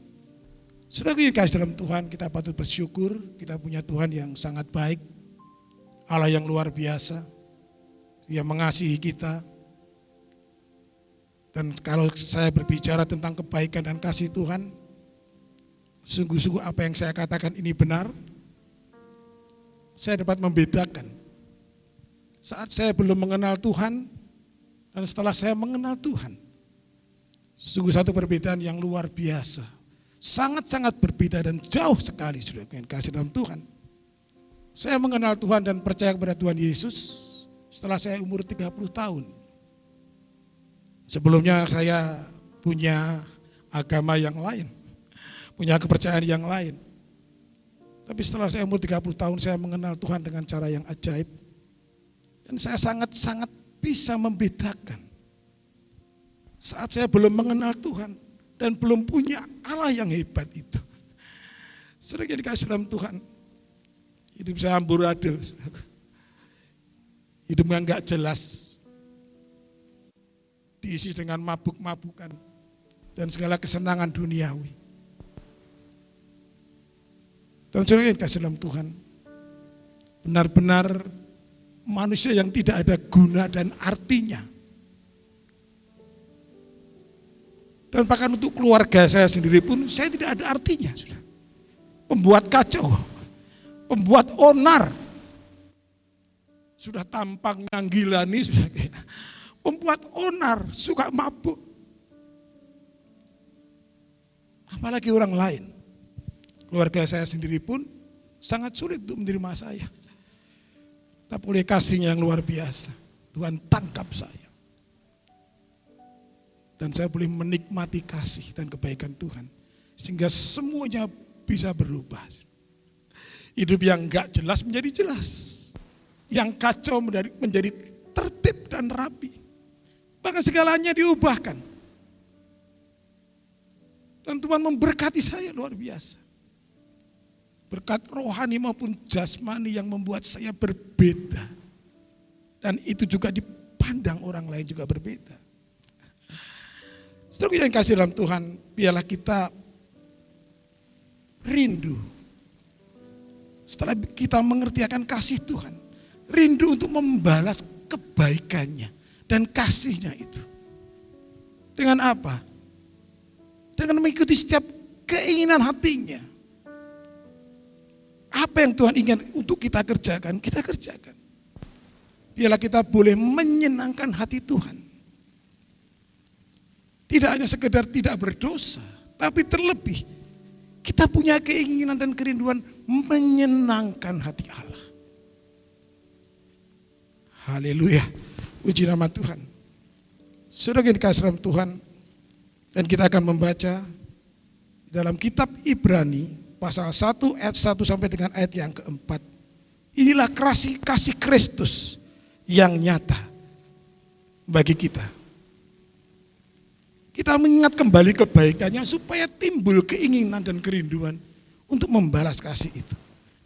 Saudara yang dikasihi dalam Tuhan, kita patut bersyukur kita punya Tuhan yang sangat baik. Allah yang luar biasa. Dia mengasihi kita. Dan kalau saya berbicara tentang kebaikan dan kasih Tuhan, sungguh-sungguh apa yang saya katakan ini benar. Saya dapat membedakan saat saya belum mengenal Tuhan dan setelah saya mengenal Tuhan. Sungguh satu perbedaan yang luar biasa. Sangat-sangat berbeda dan jauh sekali sudah yang kasih dalam Tuhan. Saya mengenal Tuhan dan percaya kepada Tuhan Yesus setelah saya umur 30 tahun. Sebelumnya saya punya agama yang lain, punya kepercayaan yang lain. Tapi setelah saya umur 30 tahun saya mengenal Tuhan dengan cara yang ajaib. Dan saya sangat-sangat bisa membedakan. Saat saya belum mengenal Tuhan dan belum punya Allah yang hebat itu. Saudara yang dikasihi dalam Tuhan, hidup saya amburadul. Hidup yang gak jelas. Diisi dengan mabuk-mabukan dan segala kesenangan duniawi. Dan saudara yang dikasihi dalam Tuhan, benar-benar manusia yang tidak ada guna dan artinya. Dan bahkan untuk keluarga saya sendiri pun saya tidak ada artinya. Pembuat kacau, pembuat onar, sudah tampang nanggilani, sudah kayak pembuat onar, suka mabuk. Apalagi orang lain. Keluarga saya sendiri pun sangat sulit untuk menerima saya. Tapi oleh kasih-Nya yang luar biasa, Tuhan tangkap saya. Dan saya boleh menikmati kasih dan kebaikan Tuhan. Sehingga semuanya bisa berubah. Hidup yang enggak jelas menjadi jelas. Yang kacau menjadi tertib dan rapi. Bahkan segalanya diubahkan. Dan Tuhan memberkati saya luar biasa. Berkat rohani maupun jasmani yang membuat saya berbeda. Dan itu juga dipandang orang lain juga berbeda. Saudara yang kasih dalam Tuhan, biarlah kita rindu. Setelah kita mengerti akan kasih Tuhan, rindu untuk membalas kebaikannya dan kasih-Nya itu. Dengan apa? Dengan mengikuti setiap keinginan hatinya. Apa yang Tuhan ingin untuk kita kerjakan, kita kerjakan. Biarlah kita boleh menyenangkan hati Tuhan. Tidak hanya sekedar tidak berdosa, tapi terlebih kita punya keinginan dan kerinduan menyenangkan hati Allah. Haleluya, puji nama Tuhan. Saudara yang dikasihi dalam Tuhan, dan kita akan membaca dalam kitab Ibrani pasal 1 ayat 1 sampai dengan ayat yang keempat. Inilah kasih Kristus yang nyata bagi kita. Kita mengingat kembali kebaikannya supaya timbul keinginan dan kerinduan untuk membalas kasih itu.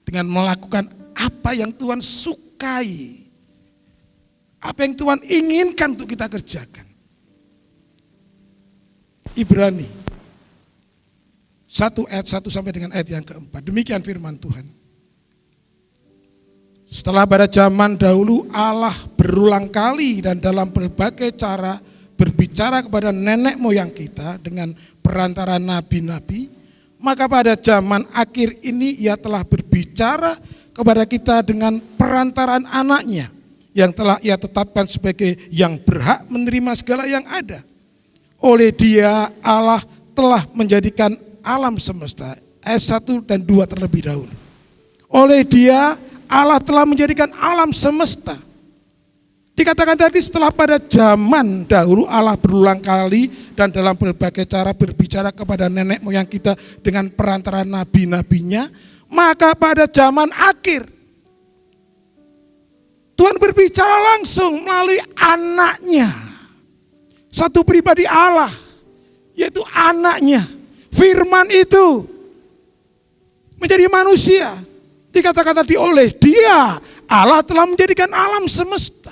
Dengan melakukan apa yang Tuhan sukai. Apa yang Tuhan inginkan untuk kita kerjakan. Ibrani 1 ayat 1 sampai dengan ayat yang keempat. Demikian firman Tuhan. Setelah pada zaman dahulu Allah berulang kali dan dalam berbagai cara berbicara kepada nenek moyang kita dengan perantara nabi-nabi, maka pada zaman akhir ini Ia telah berbicara kepada kita dengan perantaran anaknya yang telah Ia tetapkan sebagai yang berhak menerima segala yang ada. Oleh Dia Allah telah menjadikan alam semesta. Ayat 1 dan 2 terlebih dahulu. Oleh Dia Allah telah menjadikan alam semesta. Dikatakan tadi setelah pada zaman dahulu Allah berulang kali dan dalam berbagai cara berbicara kepada nenek moyang kita dengan perantara nabi-nabinya, maka pada zaman akhir Tuhan berbicara langsung melalui anaknya, satu pribadi Allah, yaitu anaknya. Firman itu menjadi manusia. Dikatakan tadi oleh Dia Allah telah menjadikan alam semesta.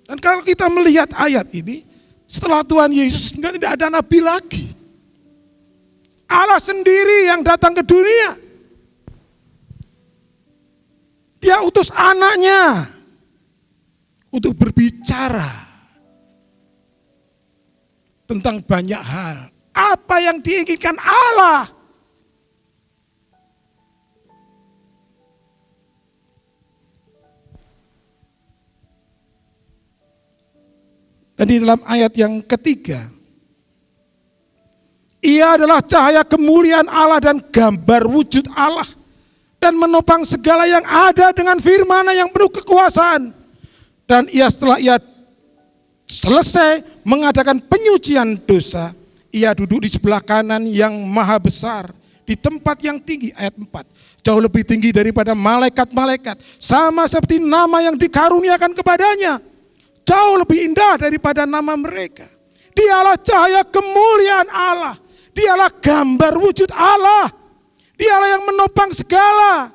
Dan kalau kita melihat ayat ini, setelah Tuhan Yesus tidak ada nabi lagi. Allah sendiri yang datang ke dunia. Dia utus anaknya untuk berbicara tentang banyak hal. Apa yang diinginkan Allah. Dan di dalam ayat yang ketiga, Ia adalah cahaya kemuliaan Allah dan gambar wujud Allah, dan menopang segala yang ada dengan firman yang penuh kekuasaan. Dan setelah Ia selesai mengadakan penyucian dosa, Ia duduk di sebelah kanan yang maha besar, di tempat yang tinggi. Ayat 4, jauh lebih tinggi daripada malaikat-malaikat, sama seperti nama yang dikaruniakan kepadanya. Jauh lebih indah daripada nama mereka. Dialah cahaya kemuliaan Allah. Dialah gambar wujud Allah. Dialah yang menopang segala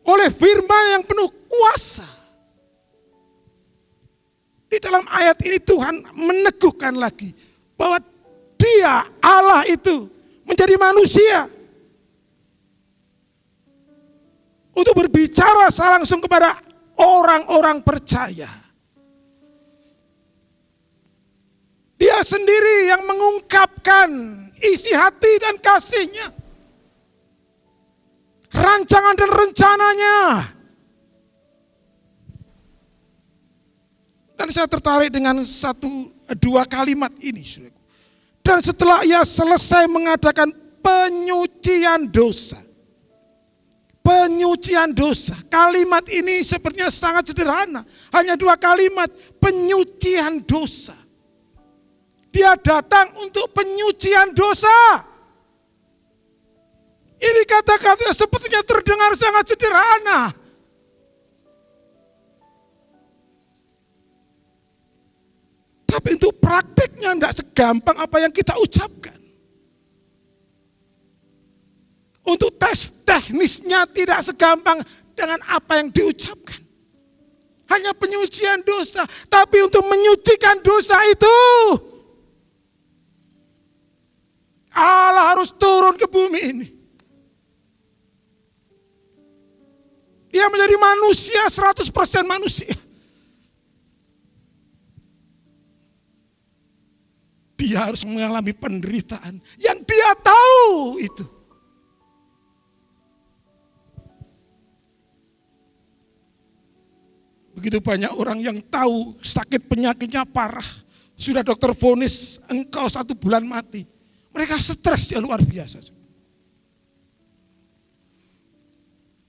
oleh firman yang penuh kuasa. Di dalam ayat ini Tuhan meneguhkan lagi bahwa Dia Allah itu menjadi manusia untuk berbicara secara langsung kepada orang-orang percaya. Dia sendiri yang mengungkapkan isi hati dan kasih-Nya. Rancangan dan rencananya. Dan saya tertarik dengan 1-2 kalimat ini. Dan setelah ia selesai mengadakan penyucian dosa. Penyucian dosa. Kalimat ini sepertinya sangat sederhana. Hanya 2 kalimat. Penyucian dosa. Dia datang untuk penyucian dosa. Ini kata-kata sepertinya terdengar sangat sederhana. Tapi untuk prakteknya tidak segampang apa yang kita ucapkan. Untuk tes teknisnya tidak segampang dengan apa yang diucapkan. Hanya penyucian dosa. Tapi untuk menyucikan dosa itu, Allah harus turun ke bumi ini. Dia menjadi manusia, 100% manusia. Dia harus mengalami penderitaan yang dia tahu itu. Begitu banyak orang yang tahu sakit penyakitnya parah. Sudah dokter vonis engkau 1 bulan mati. Mereka stres ya luar biasa.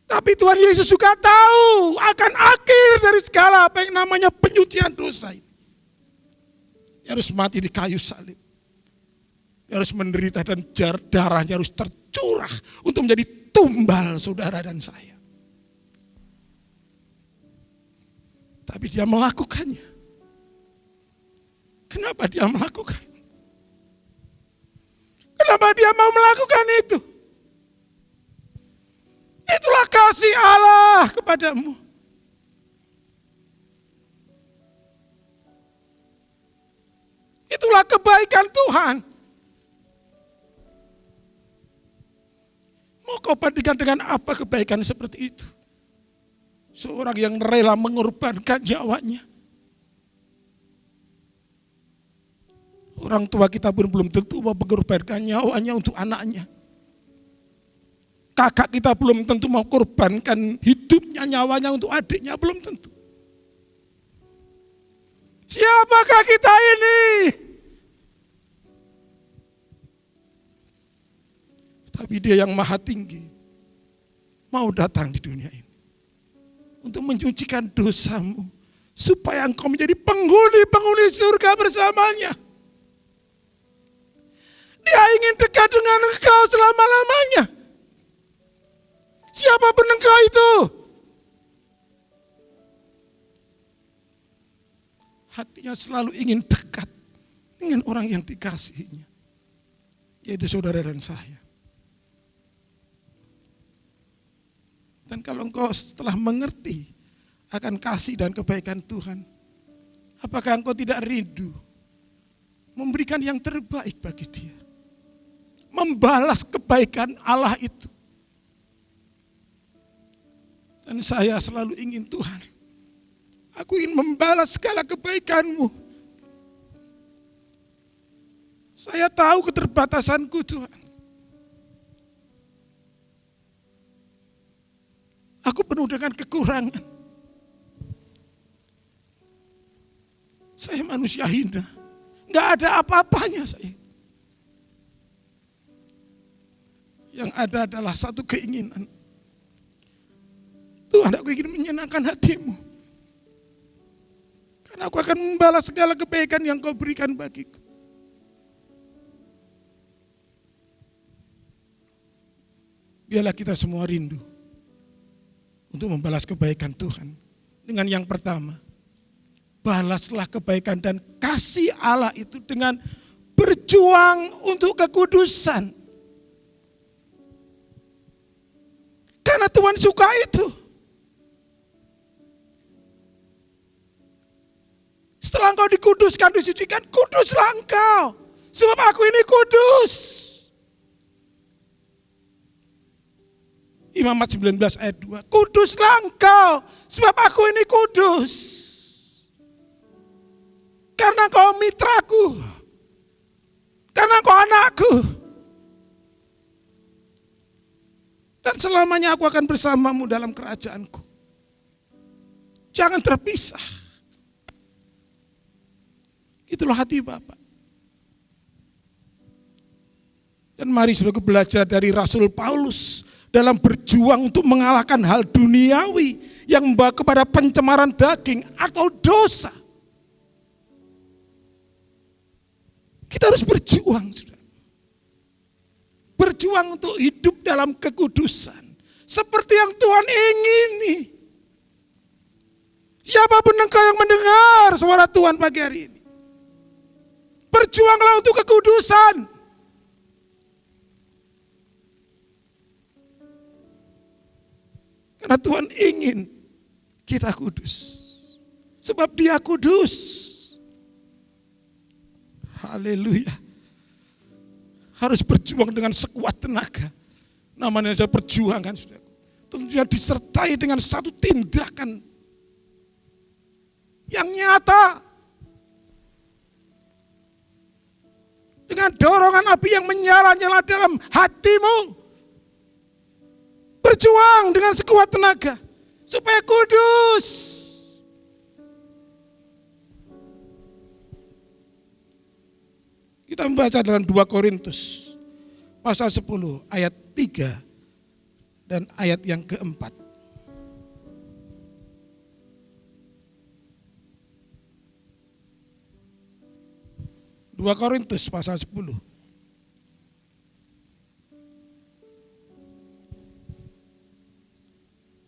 Tapi Tuhan Yesus juga tahu akan akhir dari segala apa yang namanya penyucian dosa ini. Dia harus mati di kayu salib. Dia harus menderita dan darahnya harus tercurah untuk menjadi tumbal saudara dan saya. Tapi dia melakukannya. Kenapa dia melakukan? Kenapa dia mau melakukan itu? Itulah kasih Allah kepadamu. Itulah kebaikan Tuhan. Mau kau bandingkan dengan apa kebaikan seperti itu? Seorang yang rela mengorbankan nyawanya. Orang tua kita pun belum tentu mau mengorbankan nyawanya untuk anaknya. Kakak kita belum tentu mau korbankan hidupnya, nyawanya untuk adiknya, belum tentu. Siapakah kita ini? Tapi Dia yang maha tinggi mau datang di dunia ini untuk menyucikan dosamu supaya engkau menjadi penghuni surga bersamanya. Dia ingin dekat dengan engkau selama-lamanya. Siapapun engkau itu. Hatinya selalu ingin dekat dengan orang yang dikasihinya. Yaitu saudara dan saya. Dan kalau engkau setelah mengerti akan kasih dan kebaikan Tuhan, apakah engkau tidak rindu memberikan yang terbaik bagi Dia? Membalas kebaikan Allah itu. Dan saya selalu ingin Tuhan, aku ingin membalas segala kebaikan-Mu. Saya tahu keterbatasanku Tuhan. Aku penuh dengan kekurangan. Saya manusia hina. Gak ada apa-apanya saya. Yang ada adalah satu keinginan. Tuhan, aku ingin menyenangkan hati-Mu. Karena aku akan membalas segala kebaikan yang Kau berikan bagiku. Biarlah kita semua rindu untuk membalas kebaikan Tuhan. Dengan yang pertama, balaslah kebaikan dan kasih Allah itu dengan berjuang untuk kekudusan. Karena Tuhan suka itu. Setelah engkau dikuduskan, disucikan, kuduslah engkau. Sebab aku ini kudus. Imamat 19 ayat 2. Kuduslah engkau, sebab aku ini kudus. Karena engkau mitraku. Karena engkau anakku. Dan selamanya aku akan bersamamu dalam kerajaanku. Jangan terpisah. Itulah hati Bapa. Dan mari saudaraku belajar dari Rasul Paulus dalam berjuang untuk mengalahkan hal duniawi yang membawa kepada pencemaran daging atau dosa. Kita harus berjuang, saudara. Berjuang untuk hidup dalam kekudusan. Seperti yang Tuhan ingini. Siapapun engkau yang mendengar suara Tuhan pagi hari ini, berjuanglah untuk kekudusan. Karena Tuhan ingin kita kudus. Sebab Dia kudus. Haleluya. Harus berjuang dengan sekuat tenaga. Namanya saja perjuangan, saudara. Tentunya disertai dengan satu tindakan yang nyata. Dengan dorongan api yang menyala-nyala dalam hatimu. Berjuang dengan sekuat tenaga supaya kudus. Kita membaca dalam 2 Korintus pasal 10 ayat 3 dan ayat yang keempat. 2 Korintus pasal 10.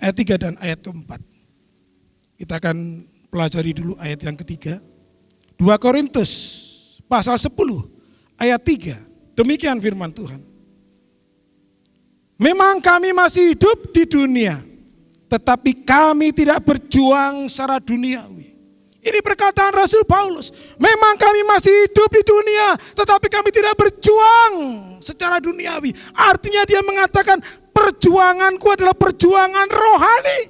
Ayat 3 dan ayat keempat. Kita akan pelajari dulu ayat yang ketiga. 2 Korintus pasal 10 ayat 3. Demikian firman Tuhan. Memang kami masih hidup di dunia, tetapi kami tidak berjuang secara duniawi. Ini perkataan Rasul Paulus. Memang kami masih hidup di dunia, tetapi kami tidak berjuang secara duniawi. Artinya dia mengatakan, perjuanganku adalah perjuangan rohani.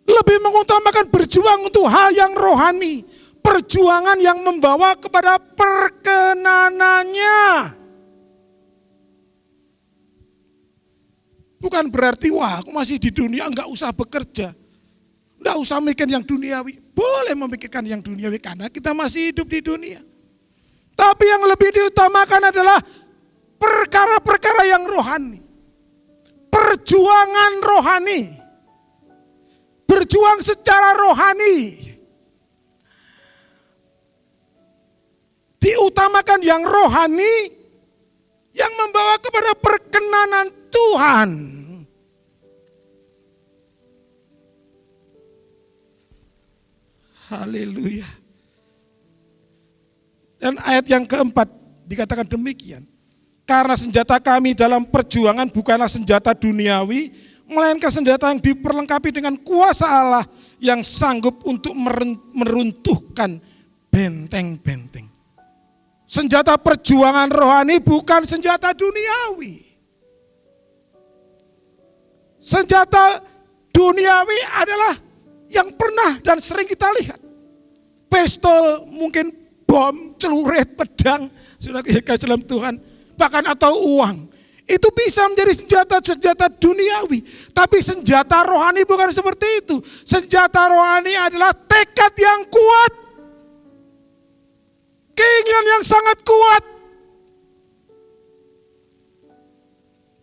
Lebih mengutamakan berjuang untuk hal yang rohani. Perjuangan yang membawa kepada perkenanannya. Bukan berarti, wah aku masih di dunia enggak usah bekerja. Enggak usah mikir yang duniawi. Boleh memikirkan yang duniawi karena kita masih hidup di dunia. Tapi yang lebih diutamakan adalah perkara-perkara yang rohani. Perjuangan rohani. Berjuang secara rohani. Diutamakan yang rohani yang membawa kepada perkenanan Tuhan. Haleluya. Dan ayat yang keempat dikatakan demikian. Karena senjata kami dalam perjuangan bukanlah senjata duniawi, melainkan senjata yang diperlengkapi dengan kuasa Allah yang sanggup untuk meruntuhkan benteng-benteng. Senjata perjuangan rohani bukan senjata duniawi. Senjata duniawi adalah yang pernah dan sering kita lihat. Pistol, mungkin bom, celurit, pedang, sudah kasih dalam Tuhan, bahkan atau uang. Itu bisa menjadi senjata-senjata duniawi. Tapi senjata rohani bukan seperti itu. Senjata rohani adalah tekad yang kuat. Keinginan yang sangat kuat.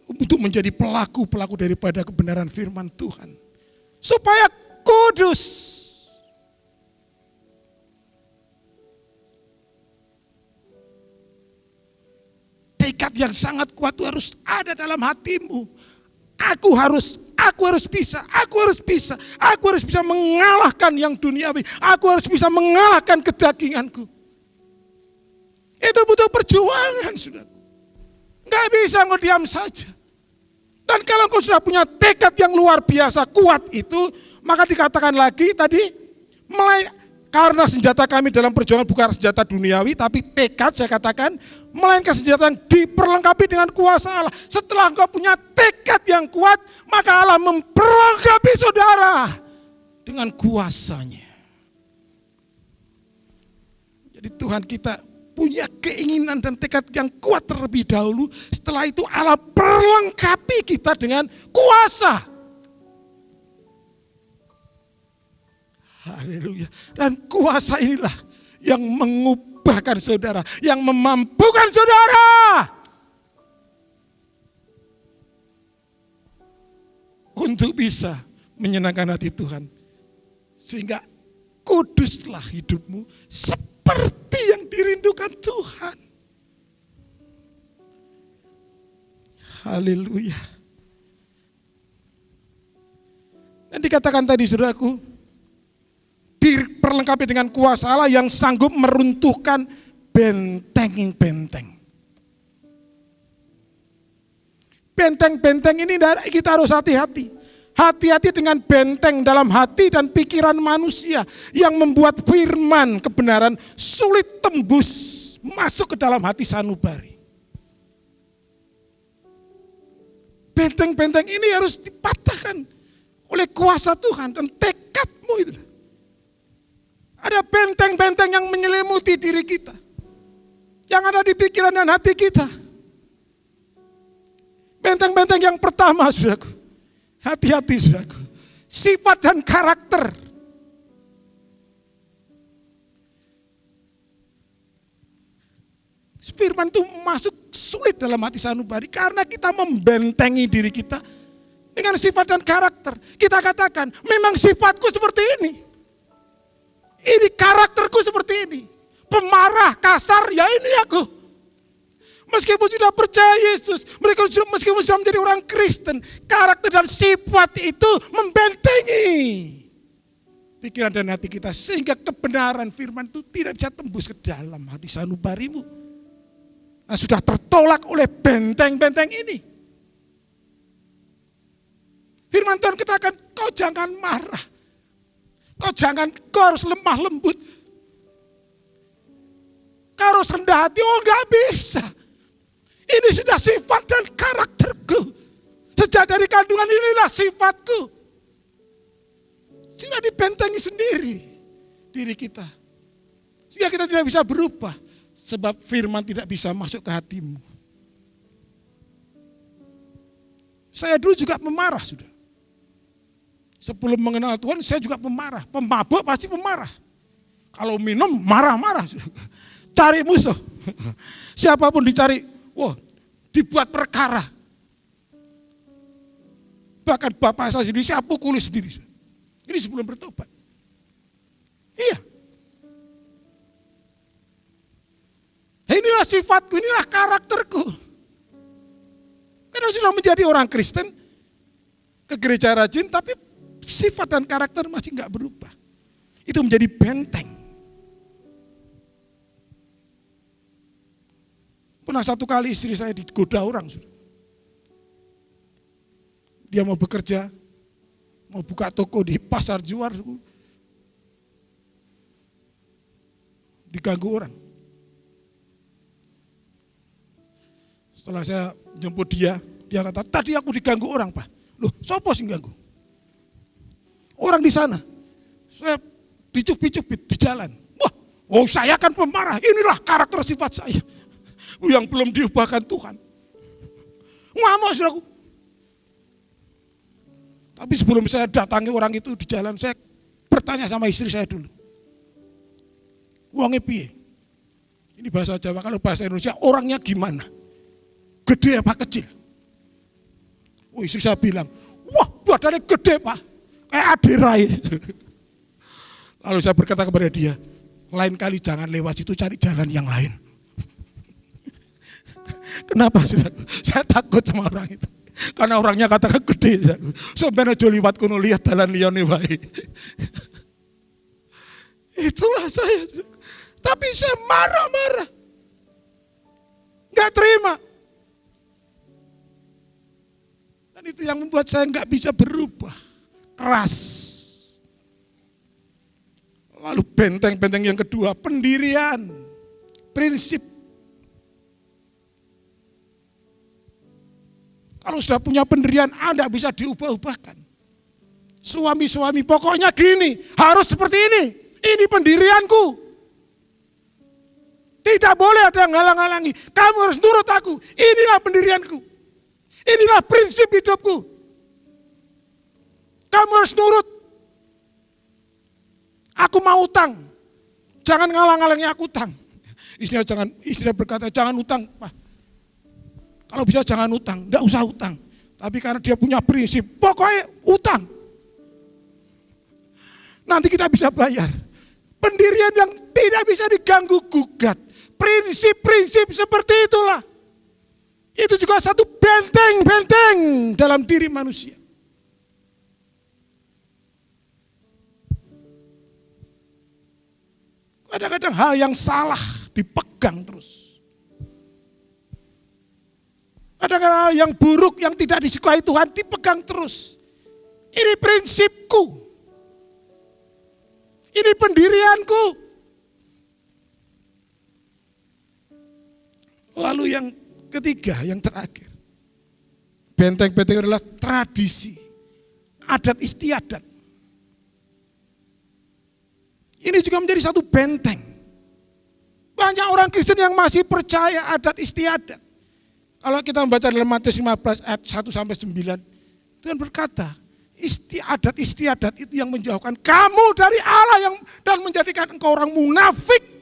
Untuk menjadi pelaku-pelaku daripada kebenaran firman Tuhan. Supaya kudus. Tekad yang sangat kuat itu harus ada dalam hatimu. Aku harus bisa mengalahkan yang duniawi. Aku harus bisa mengalahkan kedaginganku. Itu butuh perjuangan, saudaraku. Enggak bisa engkau diam saja. Dan kalau engkau sudah punya tekad yang luar biasa kuat itu, maka dikatakan lagi tadi, karena senjata kami dalam perjuangan bukan senjata duniawi, tapi tekad saya katakan, melainkan senjata yang diperlengkapi dengan kuasa Allah. Setelah engkau punya tekad yang kuat, maka Allah memperlengkapi saudara dengan kuasanya. Jadi Tuhan kita punya keinginan dan tekad yang kuat terlebih dahulu. Setelah itu Allah perlengkapi kita dengan kuasa. Haleluya. Dan kuasa inilah yang menambahkan saudara, yang memampukan saudara untuk bisa menyenangkan hati Tuhan. Sehingga kuduslah hidupmu seperti yang dirindukan Tuhan. Haleluya. Dan dikatakan tadi saudaraku, diperlengkapi dengan kuasa Allah yang sanggup meruntuhkan benteng-benteng. Benteng-benteng ini kita harus hati-hati. Hati-hati dengan benteng dalam hati dan pikiran manusia yang membuat firman kebenaran sulit tembus masuk ke dalam hati sanubari. Benteng-benteng ini harus dipatahkan oleh kuasa Tuhan dan tekadmu itu. Ada benteng-benteng yang menyelimuti diri kita, yang ada di pikiran dan hati kita. Benteng-benteng yang pertama, saudaraku, hati-hati saudaraku, sifat dan karakter. Firman itu masuk sulit dalam hati sanubari karena kita membentengi diri kita dengan sifat dan karakter. Kita katakan, memang sifatku seperti ini. Ini karakterku seperti ini. Pemarah, kasar, ya ini aku. Meskipun sudah percaya Yesus, meskipun sudah menjadi orang Kristen, karakter dan sifat itu membentengi pikiran dan hati kita. Sehingga kebenaran firman itu tidak bisa tembus ke dalam hati sanubarimu. Nah, sudah tertolak oleh benteng-benteng ini. Firman Tuhan katakan, kau jangan marah. Kau harus lemah lembut. Kau harus rendah hati. Oh, enggak bisa. Ini sudah sifat dan karakterku. Sejak dari kandungan inilah sifatku. Sudah dibentengi sendiri diri kita. Sehingga kita tidak bisa berubah. Sebab firman tidak bisa masuk ke hatimu. Saya dulu juga pemarah sudah. Sebelum mengenal Tuhan saya juga pemarah. Pemabuk pasti pemarah. Kalau minum marah-marah. Cari musuh. Siapapun dicari. Wah, dibuat perkara. Bahkan bapak saya sendiri saya pukuli sendiri. Ini sebelum bertobat. Iya. Inilah sifatku, inilah karakterku. Karena sudah menjadi orang Kristen, ke gereja rajin, tapi sifat dan karakter masih enggak berubah. Itu menjadi benteng. Pernah satu kali istri saya digoda orang. Dia mau bekerja, mau buka toko di pasar Juar, diganggu orang. Setelah saya jemput dia kata, tadi aku diganggu orang, Pak. Loh, sopo sing ganggu? Orang di sana. Saya dicubit-cubit di jalan. Wah, oh saya kan pemarah. Inilah karakter sifat saya. Yang belum diubahkan Tuhan. Ngamuk saudaraku. Tapi sebelum saya datangi orang itu di jalan, saya bertanya sama istri saya dulu. Wonge piye? Ini bahasa Jawa, kalau bahasa Indonesia orangnya gimana? Gede apa kecil? Oh, istri saya bilang, wah badannya gede Pak, kayak adirai. Lalu saya berkata kepada dia, lain kali jangan lewat situ, cari jalan yang lain. Kenapa? Saya takut sama orang itu. Karena orangnya katakan gede. Sebenarnya jo liwat kuno lihat jalan liyane wae. Itulah saya. Tapi saya marah-marah. Enggak terima. Dan itu yang membuat saya enggak bisa berubah. Keras. Lalu benteng-benteng yang kedua, pendirian. Prinsip. Kalau sudah punya pendirian, Anda bisa diubah-ubahkan. Suami-suami pokoknya gini, harus seperti ini. Ini pendirianku. Tidak boleh ada yang ngalang-halangi. Kamu harus nurut aku. Inilah pendirianku. Inilah prinsip hidupku. Kamu harus nurut. Aku mau utang. Jangan ngalang-halangi aku utang. Istrinya berkata, jangan utang, Pak. Kalau bisa jangan utang, enggak usah utang. Tapi karena dia punya prinsip, pokoknya utang. Nanti kita bisa bayar. Pendirian yang tidak bisa diganggu gugat. Prinsip-prinsip seperti itulah. Itu juga satu benteng-benteng dalam diri manusia. Kadang-kadang hal yang salah dipegang terus. Kadang-kadang hal yang buruk yang tidak disukai Tuhan dipegang terus. Ini prinsipku. Ini pendirianku. Lalu yang ketiga, yang terakhir. Benteng-benteng adalah tradisi, adat istiadat. Ini juga menjadi satu benteng. Banyak orang Kristen yang masih percaya adat istiadat. Kalau kita membaca dalam Matius 15 ayat 1 sampai 9, Tuhan berkata, adat istiadat itu yang menjauhkan kamu dari Allah dan menjadikan engkau orang munafik.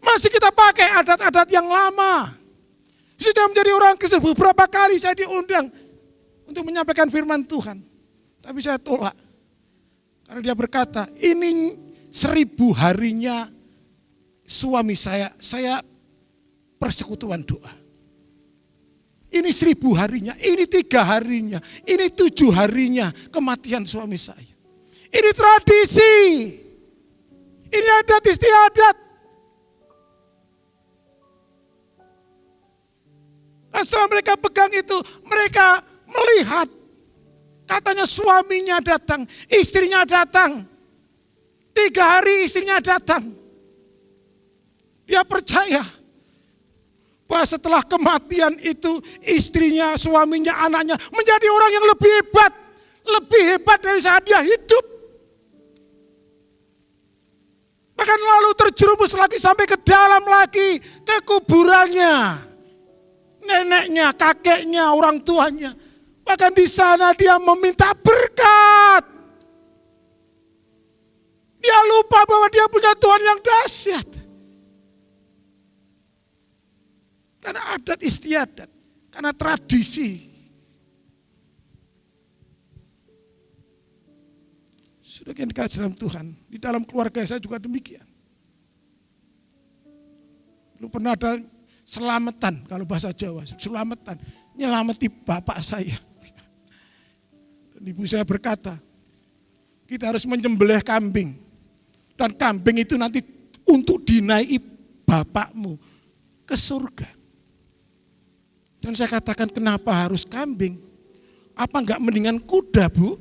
Masih kita pakai adat-adat yang lama. Sudah menjadi orang Kristen, beberapa kali saya diundang untuk menyampaikan firman Tuhan. Tapi saya tolak. Karena dia berkata, ini 1000 harinya suami saya persekutuan doa. Ini 1000 harinya, ini 3 harinya, ini 7 harinya kematian suami saya. Ini tradisi, ini adat istiadat. Dan setelah mereka pegang itu, mereka melihat katanya suaminya datang, istrinya datang. 3 hari istrinya datang. Dia percaya bahwa setelah kematian itu istrinya, suaminya, anaknya menjadi orang yang lebih hebat dari saat dia hidup. Bahkan lalu terjerumus lagi sampai ke dalam lagi, ke kuburannya. Neneknya, kakeknya, orang tuanya. Bahkan di sana dia meminta berkat. Dia lupa bahwa dia punya Tuhan yang dahsyat. Karena adat istiadat, karena tradisi. Sudah yang dikasih dalam Tuhan, di dalam keluarga saya juga demikian. Dulu pernah ada selamatan, kalau bahasa Jawa, selamatan, nyelamati bapak saya. Dan ibu saya berkata, kita harus menyembelih kambing. Dan kambing itu nanti untuk dinaiki bapakmu ke surga. Dan saya katakan, kenapa harus kambing? Apa enggak mendingan kuda, Bu?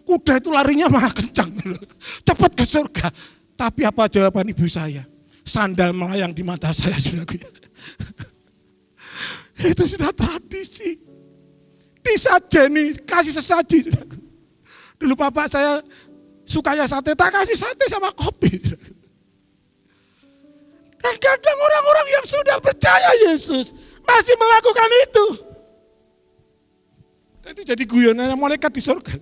Kuda itu larinya malah kencang. Cepat ke surga. Tapi apa jawaban ibu saya? Sandal melayang di mata saya, saudaraku. Itu sudah tradisi. Disajeni, kasih sesaji, saudaraku. Dulu bapak saya sukanya sate, tak kasih sate sama kopi. Dan kadang orang-orang yang sudah percaya Yesus masih melakukan itu. Dan itu jadi guyonannya malaikat di surga.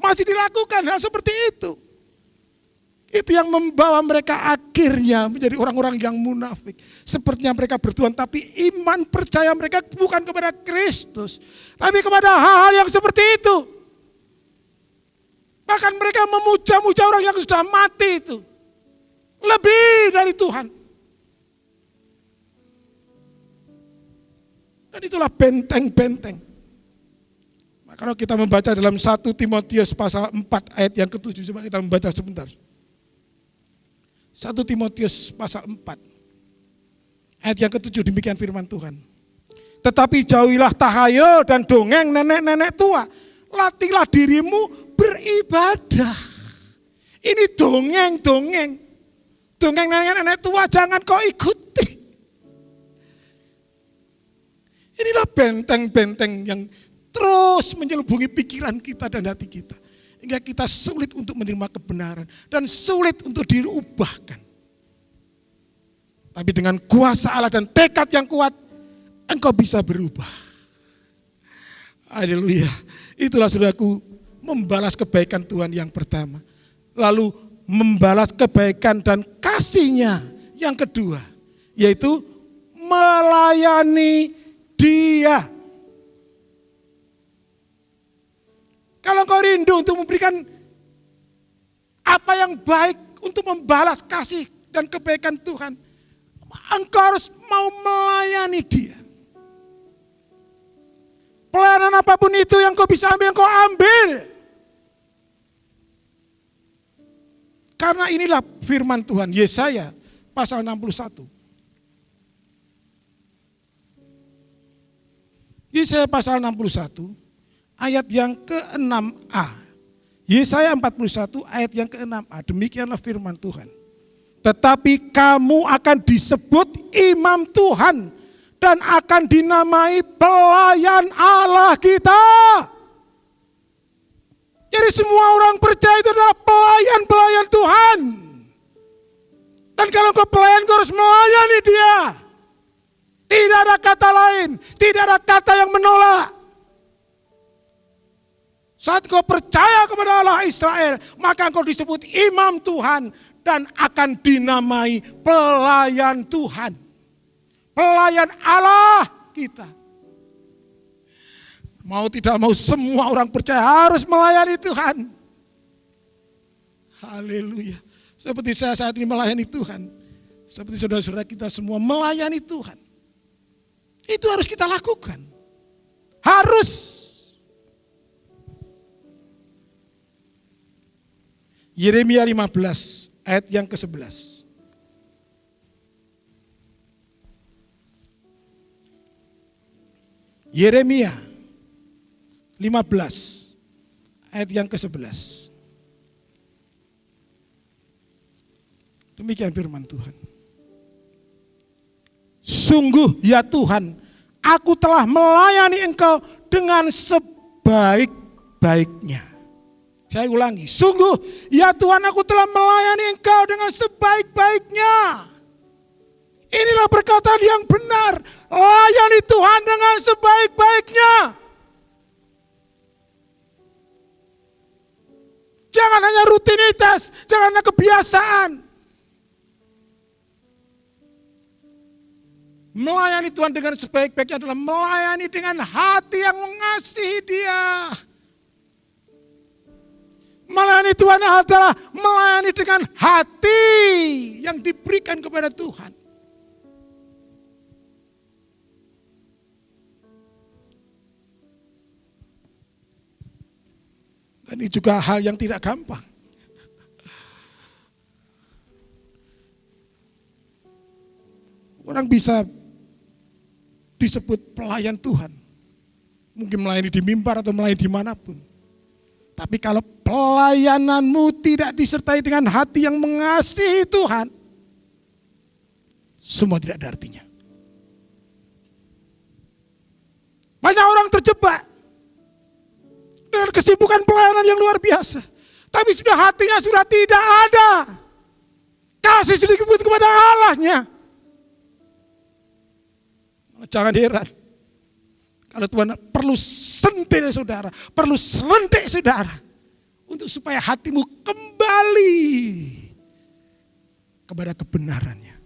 Masih dilakukan hal seperti itu. Itu yang membawa mereka akhirnya menjadi orang-orang yang munafik. Sepertinya mereka bertuhan, tapi iman percaya mereka bukan kepada Kristus, tapi kepada hal-hal yang seperti itu. Bahkan mereka memuja-muja orang yang sudah mati itu. Lebih dari Tuhan. Dan itulah benteng-benteng. Nah, kalau kita membaca dalam 1 Timotius pasal 4 ayat yang ke-7, coba kita membaca sebentar. 1 Timotius pasal 4 ayat yang ke-7, demikian firman Tuhan. Tetapi jauhilah tahayul dan dongeng nenek-nenek tua. Latihlah dirimu beribadah. Ini dongeng-dongeng. Dongeng nenek-nenek tua jangan kau ikuti. Inilah benteng-benteng yang terus menyelubungi pikiran kita dan hati kita. Hingga kita sulit untuk menerima kebenaran dan sulit untuk diubahkan. Tapi dengan kuasa Allah dan tekad yang kuat, engkau bisa berubah. Haleluya. Itulah saudaraku, membalas kebaikan Tuhan yang pertama. Lalu membalas kebaikan dan kasih-Nya yang kedua, yaitu melayani Dia. Kalau engkau rindu untuk memberikan apa yang baik untuk membalas kasih dan kebaikan Tuhan, engkau harus mau melayani Dia. Pelayanan apapun itu yang kau bisa ambil, kau ambil. Karena inilah firman Tuhan, Yesaya pasal 61. Yesaya pasal 61 ayat yang ke-6a. Yesaya 41 ayat yang ke-6a. Demikianlah firman Tuhan. Tetapi kamu akan disebut imam Tuhan dan akan dinamai pelayan Allah kita. Jadi semua orang percaya itu adalah pelayan-pelayan Tuhan. Dan kalau kau pelayan, kau harus melayani Dia. Tidak ada kata lain, tidak ada kata yang menolak. Saat kau percaya kepada Allah Israel, maka kau disebut imam Tuhan dan akan dinamai pelayan Tuhan. Pelayan Allah kita. Mau tidak mau semua orang percaya harus melayani Tuhan. Haleluya. Seperti saya saat ini melayani Tuhan. Seperti saudara-saudara kita semua melayani Tuhan. Itu harus kita lakukan. Harus. Yeremia 15 ayat yang ke-11. Yeremia 15 ayat yang ke-11. Demikian firman Tuhan. Sungguh ya Tuhan, aku telah melayani Engkau dengan sebaik-baiknya. Saya ulangi, sungguh ya Tuhan, aku telah melayani Engkau dengan sebaik-baiknya. Inilah perkataan yang benar. Layani Tuhan dengan sebaik-baiknya. Jangan hanya rutinitas, jangan hanya kebiasaan. Melayani Tuhan dengan sebaik-baiknya adalah melayani dengan hati yang mengasihi Dia. Melayani Tuhan adalah melayani dengan hati yang diberikan kepada Tuhan. Dan ini juga hal yang tidak gampang. Orang bisa disebut pelayan Tuhan. Mungkin melayani di mimbar atau melayani dimanapun. Tapi kalau pelayananmu tidak disertai dengan hati yang mengasihi Tuhan, semua tidak ada artinya. Banyak orang terjebak dengan kesibukan pelayanan yang luar biasa. Tapi sudah hatinya sudah tidak ada. Kasih sedikit pun kepada Allahnya. Jangan heran. Kalau Tuhan perlu sentil saudara, perlu selentik saudara. Untuk supaya hatimu kembali kepada kebenarannya.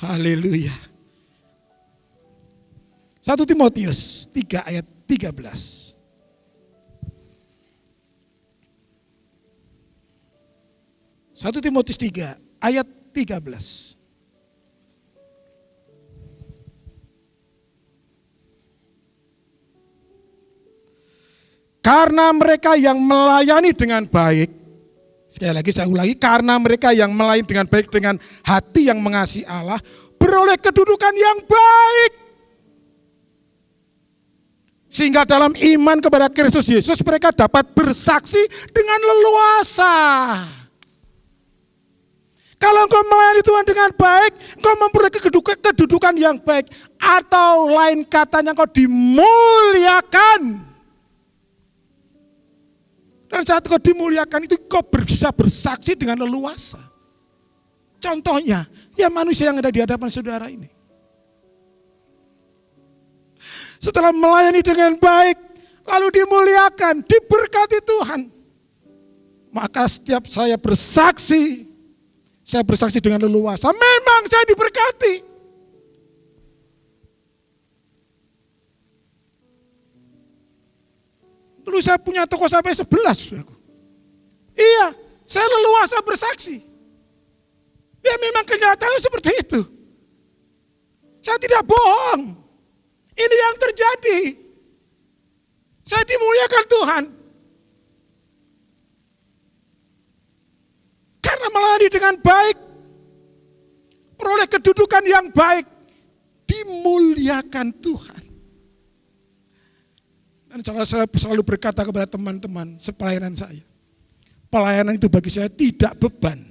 Haleluya. 1 Timotius 3 ayat 13. 1 Timotius 3 ayat 13. Karena mereka yang melayani dengan baik, sekali lagi saya ulangi, karena mereka yang melayani dengan baik dengan hati yang mengasihi Allah, beroleh kedudukan yang baik. Sehingga dalam iman kepada Kristus Yesus mereka dapat bersaksi dengan leluasa. Kalau engkau melayani Tuhan dengan baik, engkau memperoleh kedudukan yang baik. Atau lain katanya engkau dimuliakan. Dan saat kau dimuliakan itu kau bisa bersaksi dengan leluasa. Contohnya, ya manusia yang ada di hadapan saudara ini. Setelah melayani dengan baik, lalu dimuliakan, diberkati Tuhan. Maka setiap saya bersaksi dengan leluasa. Memang saya diberkati. Dulu saya punya toko sampai 11. Saudaraku. Iya, saya leluasa bersaksi. Ya memang kenyataannya seperti itu. Saya tidak bohong. Ini yang terjadi. Saya dimuliakan Tuhan. Karena melayani dengan baik, peroleh kedudukan yang baik, dimuliakan Tuhan. Dan saya selalu berkata kepada teman-teman sepelayanan saya, pelayanan itu bagi saya tidak beban.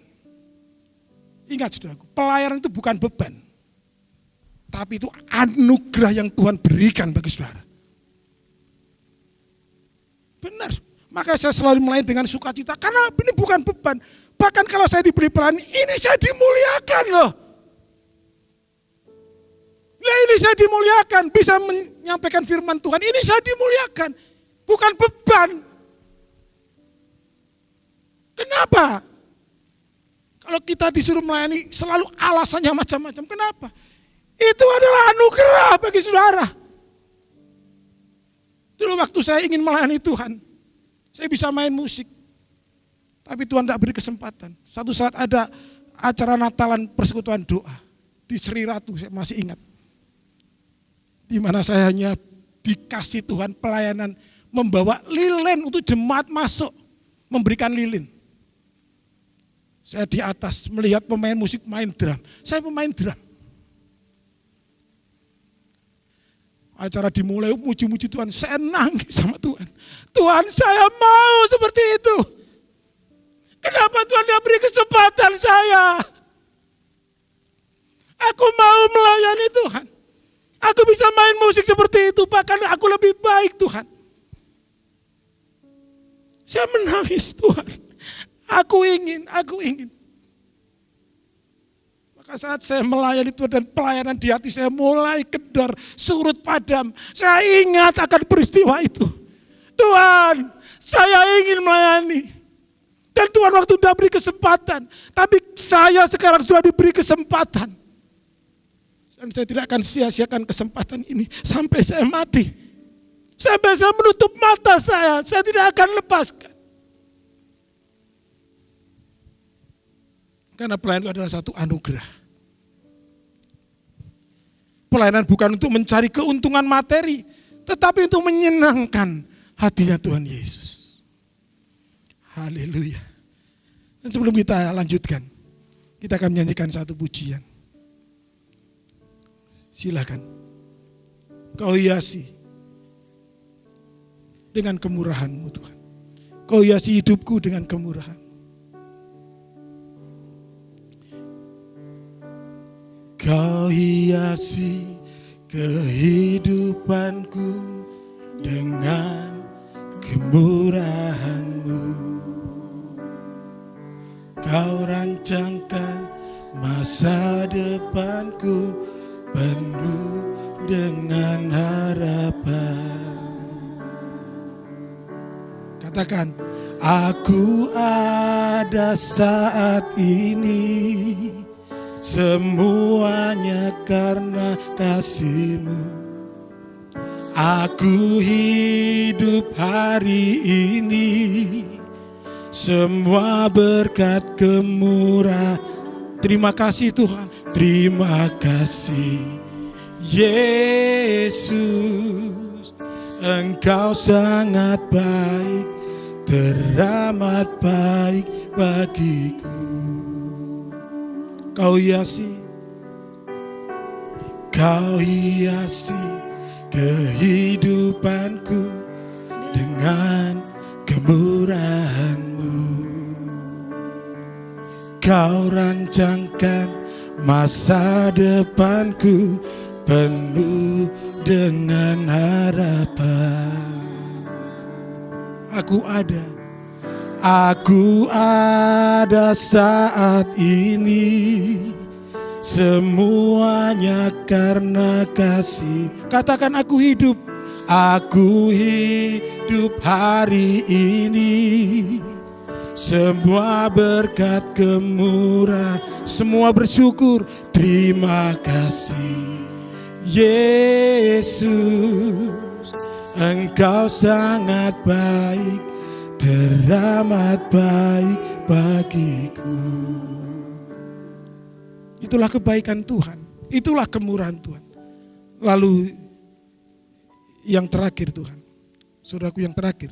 Ingat saudaraku, pelayanan itu bukan beban, tapi itu anugerah yang Tuhan berikan bagi saudara. Benar, maka saya selalu melayani dengan sukacita, karena ini bukan beban. Bahkan kalau saya diberi pelayanan, ini saya dimuliakan loh. Nah ini saya dimuliakan, bisa menyampaikan firman Tuhan, ini saya dimuliakan. Bukan beban. Kenapa? Kalau kita disuruh melayani, selalu alasannya macam-macam. Kenapa? Itu adalah anugerah bagi saudara. Dulu waktu saya ingin melayani Tuhan, saya bisa main musik. Tapi Tuhan tidak beri kesempatan. Satu saat ada acara Natalan persekutuan doa di Sri Ratu, saya masih ingat. Di mana saya hanya dikasih Tuhan pelayanan membawa lilin untuk jemaat masuk, memberikan lilin. Saya di atas melihat pemain musik main drum, saya pemain drum. Acara dimulai, muji-muji Tuhan, saya nangis sama Tuhan. Tuhan, saya mau seperti itu. Kenapa Tuhan tidak beri kesempatan saya? Aku mau melayani Tuhan. Aku bisa main musik seperti itu, bahkan aku lebih baik Tuhan. Saya menangis Tuhan. Aku ingin. Maka saat saya melayani Tuhan dan pelayanan di hati saya mulai kedor, surut padam. Saya ingat akan peristiwa itu. Tuhan, saya ingin melayani. Dan Tuhan waktu sudah beri kesempatan. Tapi saya sekarang sudah diberi kesempatan. Dan saya tidak akan sia-siakan kesempatan ini sampai saya mati. Sampai saya menutup mata saya tidak akan lepaskan. Karena pelayanan itu adalah satu anugerah. Pelayanan bukan untuk mencari keuntungan materi, tetapi untuk menyenangkan hatinya Tuhan Yesus. Haleluya. Dan sebelum kita lanjutkan, kita akan menyanyikan satu pujian. Silakan. Kau hiasi dengan kemurahan-Mu Tuhan. Kau hiasi hidupku dengan kemurahan. Kau hiasi kehidupanku dengan kemurahan-Mu. Kau rancangkan masa depanku penuh dengan harapan. Katakan, aku ada saat ini, semuanya karena kasih-Mu. Aku hidup hari ini, semua berkat kemurahan. Terima kasih Tuhan, terima kasih Yesus. Engkau sangat baik, teramat baik bagiku. Kau hiasi kehidupanku dengan kemurahan-Mu. Kau rancangkan masa depanku penuh dengan harapan. Aku ada saat ini, semuanya karena kasih. Katakan, aku hidup hari ini, semua berkat kemurahan. Semua bersyukur, terima kasih Yesus, Engkau sangat baik, teramat baik bagiku. Itulah kebaikan Tuhan, itulah kemurahan Tuhan. Lalu yang terakhir Tuhan, saudaraku yang terakhir,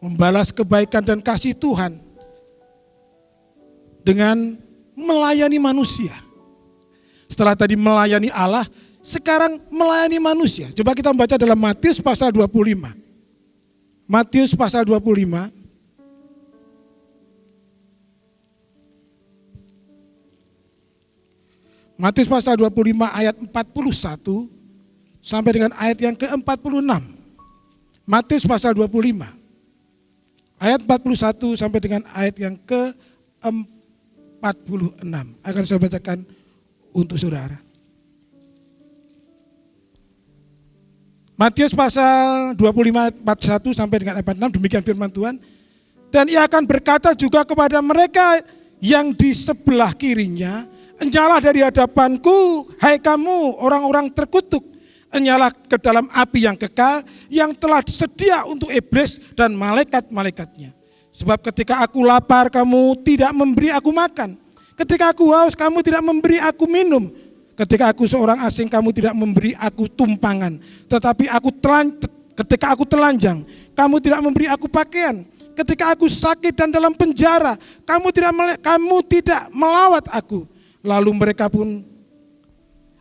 membalas kebaikan dan kasih Tuhan dengan melayani manusia. Setelah tadi melayani Allah, sekarang melayani manusia. Coba kita membaca dalam Matius pasal 25. Matius pasal 25. Matius pasal 25 ayat 41 sampai dengan ayat yang ke-46. Matius pasal 25 ayat 41 sampai dengan ayat yang ke-46. Akan saya bacakan untuk saudara. Matius pasal 25 ayat 41 sampai dengan ayat 46, demikian firman Tuhan. Dan ia akan berkata juga kepada mereka yang di sebelah kirinya, "Enyalah dari hadapanku, hai kamu orang-orang terkutuk, enyalah ke dalam api yang kekal, yang telah sedia untuk iblis dan malaikat-malaikatnya. Sebab ketika aku lapar, kamu tidak memberi aku makan. Ketika aku haus, kamu tidak memberi aku minum. Ketika aku seorang asing, kamu tidak memberi aku tumpangan. Tetapi ketika aku telanjang, kamu tidak memberi aku pakaian. Ketika aku sakit dan dalam penjara, kamu tidak melawat aku." Lalu mereka pun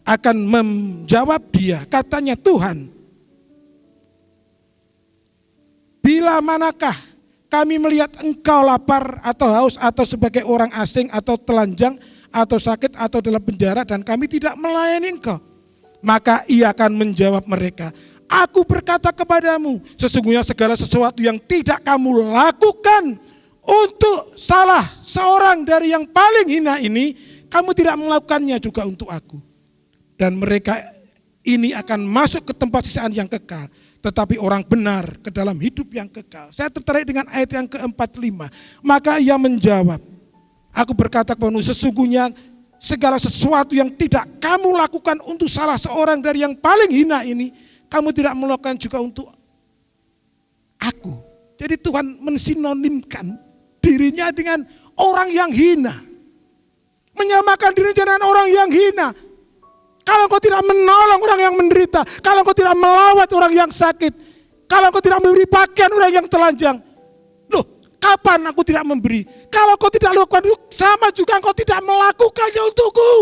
akan menjawab dia, katanya, "Tuhan, bila manakah kami melihat engkau lapar atau haus atau sebagai orang asing atau telanjang atau sakit atau dalam penjara dan kami tidak melayani engkau?" Maka ia akan menjawab mereka, "Aku berkata kepadamu, sesungguhnya segala sesuatu yang tidak kamu lakukan untuk salah seorang dari yang paling hina ini, kamu tidak melakukannya juga untuk aku." Dan mereka ini akan masuk ke tempat siksaan yang kekal, tetapi orang benar ke dalam hidup yang kekal. Saya tertarik dengan ayat yang ke-45. Maka ia menjawab, "Aku berkata kepadamu, sesungguhnya segala sesuatu yang tidak kamu lakukan untuk salah seorang dari yang paling hina ini, kamu tidak melakukan juga untuk aku." Jadi Tuhan mensinonimkan dirinya dengan orang yang hina. Menyamakan diri dengan orang yang hina. Kalau engkau tidak menolong orang yang menderita, kalau engkau tidak melawat orang yang sakit, kalau engkau tidak memberi pakaian orang yang telanjang, loh, kapan aku tidak memberi? Kalau engkau tidak lakukan itu, sama juga engkau tidak melakukannya untukku.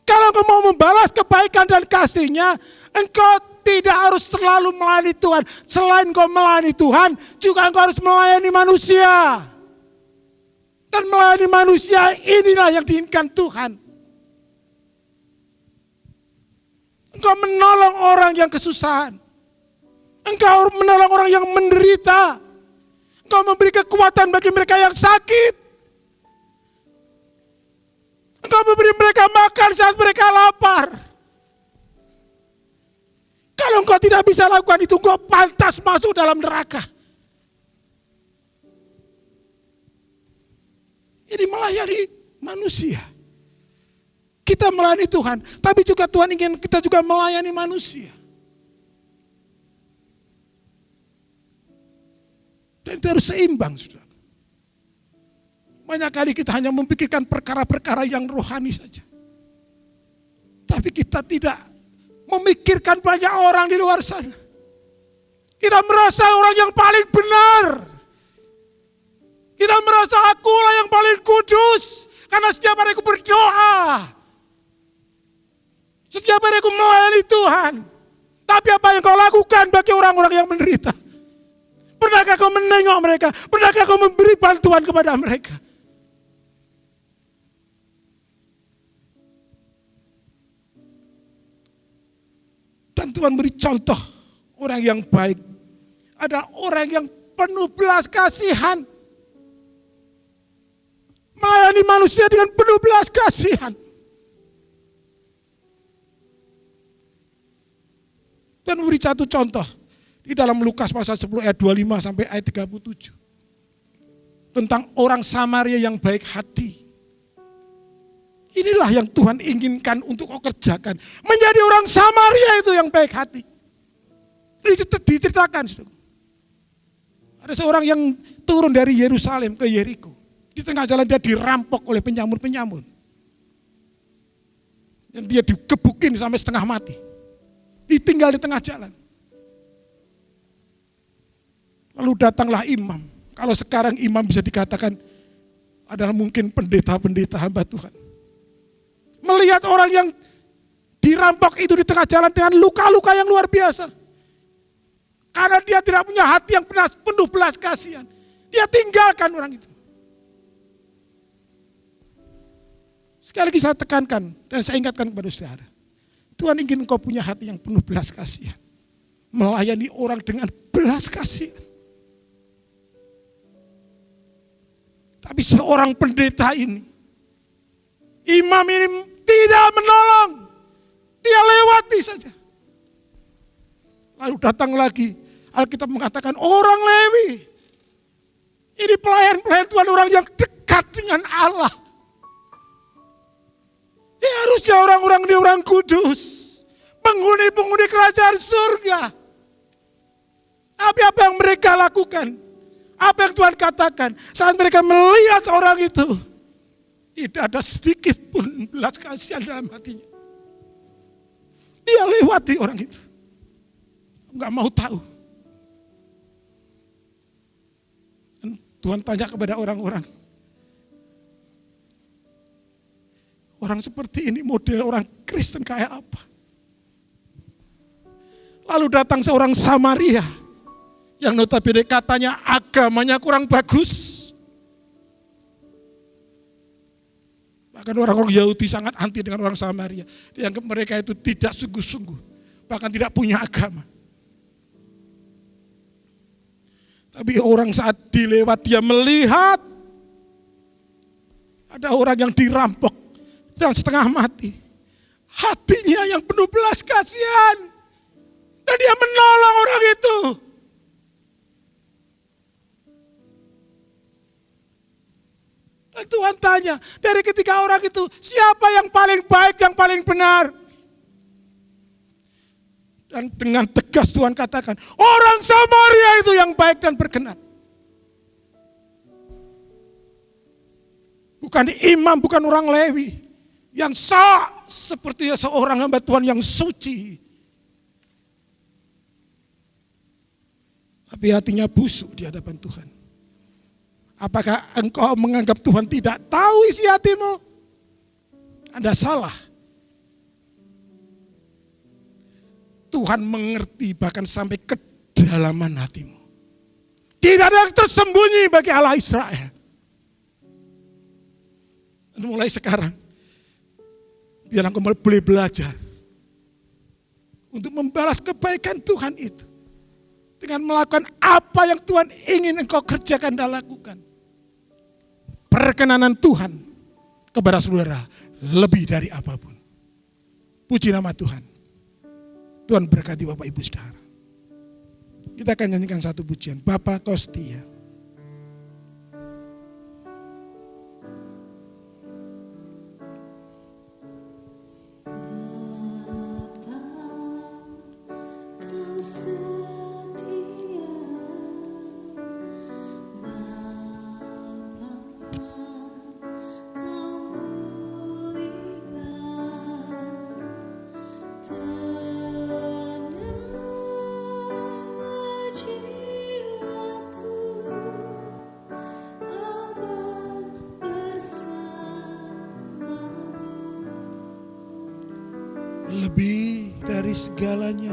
Kalau engkau mau membalas kebaikan dan kasih-Nya, engkau tidak harus selalu melayani Tuhan. Selain engkau melayani Tuhan, juga engkau harus melayani manusia. Dan melayani manusia inilah yang diinginkan Tuhan. Engkau menolong orang yang kesusahan. Engkau menolong orang yang menderita. Engkau memberi kekuatan bagi mereka yang sakit. Engkau memberi mereka makan saat mereka lapar. Kalau engkau tidak bisa lakukan itu, engkau pantas masuk dalam neraka. Ini melayani manusia. Kita melayani Tuhan, tapi juga Tuhan ingin kita juga melayani manusia. Dan itu harus seimbang, saudara. Banyak kali kita hanya memikirkan perkara-perkara yang rohani saja. Tapi kita tidak memikirkan banyak orang di luar sana. Kita merasa orang yang paling benar. Kita merasa akulah yang paling kudus. Karena setiap hari aku berdoa. Setiap hari aku melayani Tuhan. Tapi apa yang kau lakukan bagi orang-orang yang menderita? Pernahkah kau menengok mereka? Pernahkah kau memberi bantuan kepada mereka? Dan Tuhan beri contoh orang yang baik. Ada orang yang penuh belas kasihan. Melayani manusia dengan penuh belas kasihan. Dan memberi satu contoh. Di dalam Lukas pasal 10 ayat 25 sampai ayat 37. Tentang orang Samaria yang baik hati. Inilah yang Tuhan inginkan untuk kau kerjakan. Menjadi orang Samaria itu yang baik hati. Diceritakan. Ada seorang yang turun dari Yerusalem ke Yeriko. Di tengah jalan dia dirampok oleh penyamun-penyamun. Dan dia dikebukin sampai setengah mati. Ditinggal di tengah jalan. Lalu datanglah imam. Kalau sekarang imam bisa dikatakan adalah mungkin pendeta-pendeta hamba Tuhan. Melihat orang yang dirampok itu di tengah jalan dengan luka-luka yang luar biasa. Karena dia tidak punya hati yang penuh belas kasihan. Dia tinggalkan orang itu. Sekali lagi saya tekankan dan saya ingatkan kepada saudara. Tuhan ingin engkau punya hati yang penuh belas kasihan. Melayani orang dengan belas kasihan. Tapi seorang pendeta ini, imam ini tidak menolong. Dia lewati saja. Lalu datang lagi, Alkitab mengatakan orang Lewi. Ini pelayan-pelayan Tuhan, orang yang dekat dengan Allah. Ini harusnya orang-orang ini orang kudus. Penghuni-penghuni kerajaan surga. Tapi apa yang mereka lakukan? Apa yang Tuhan katakan? Saat mereka melihat orang itu, tidak ada sedikit pun belas kasihan dalam hatinya. Dia lewati orang itu. Enggak mau tahu. Dan Tuhan tanya kepada orang-orang. Orang seperti ini model orang Kristen kayak apa? Lalu datang seorang Samaria. Yang notabene katanya agamanya kurang bagus. Bahkan orang-orang Yahudi sangat anti dengan orang Samaria. Dianggap mereka itu tidak sungguh-sungguh. Bahkan tidak punya agama. Tapi orang saat dilewat dia melihat. Ada orang yang dirampok. Dan setengah mati. Hatinya yang penuh belas kasihan. Dan dia menolong orang itu. Dan Tuhan tanya, dari ketiga orang itu, siapa yang paling baik, yang paling benar? Dan dengan tegas Tuhan katakan, orang Samaria itu yang baik dan berkenan. Bukan imam, bukan orang Lewi. Yang seperti seorang hamba Tuhan yang suci. Tapi hatinya busuk di hadapan Tuhan. Apakah engkau menganggap Tuhan tidak tahu isi hatimu? Anda salah. Tuhan mengerti bahkan sampai kedalaman hatimu. Tidak ada yang tersembunyi bagi Allah Israel. Dan mulai sekarang, biar engkau boleh belajar untuk membalas kebaikan Tuhan itu. Dengan melakukan apa yang Tuhan ingin engkau kerjakan dan lakukan. Perkenanan Tuhan kepada saudara lebih dari apapun. Puji nama Tuhan. Tuhan berkati Bapak Ibu Saudara. Kita akan nyanyikan satu pujian. Bapa Kau Setia. Lebih dari segalanya.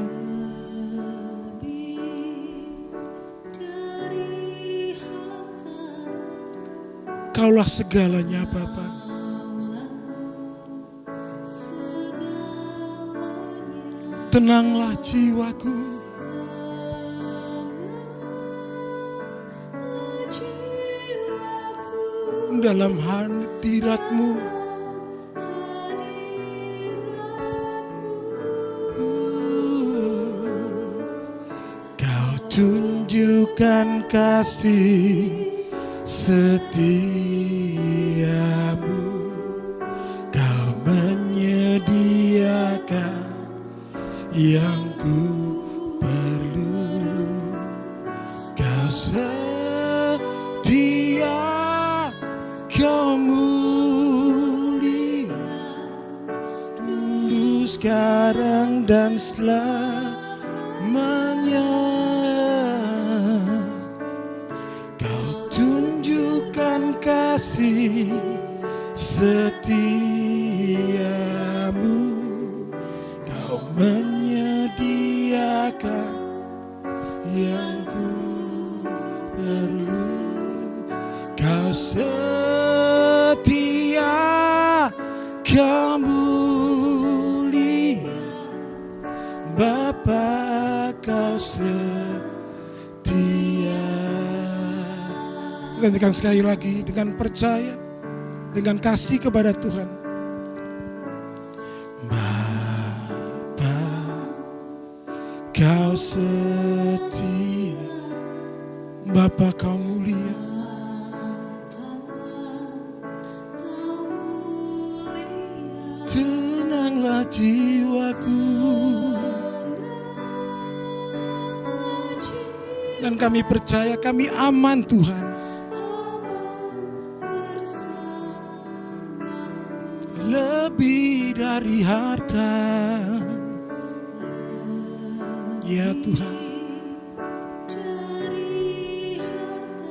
Kaulah segalanya Bapa. Tenanglah jiwaku. Dalam hadirat-Mu. Kau tunjukkan kasih setiamu, Kau menyediakan yang ku perlu. Kau setia, Kau mulia, dulu, sekarang, dan selamanya. Kau tunjukkan kasih setiamu, Kau menyediakan yang ku perlu. Kau setia, Kau mulia, Bapa, Kau setia. Gantikan sekali lagi dengan percaya, dengan kasih kepada Tuhan. Bapa, Kau setia, Bapa, Kau mulia. Tenanglah jiwaku, dan kami percaya kami aman Tuhan. Lebih dari harta, ya Tuhan,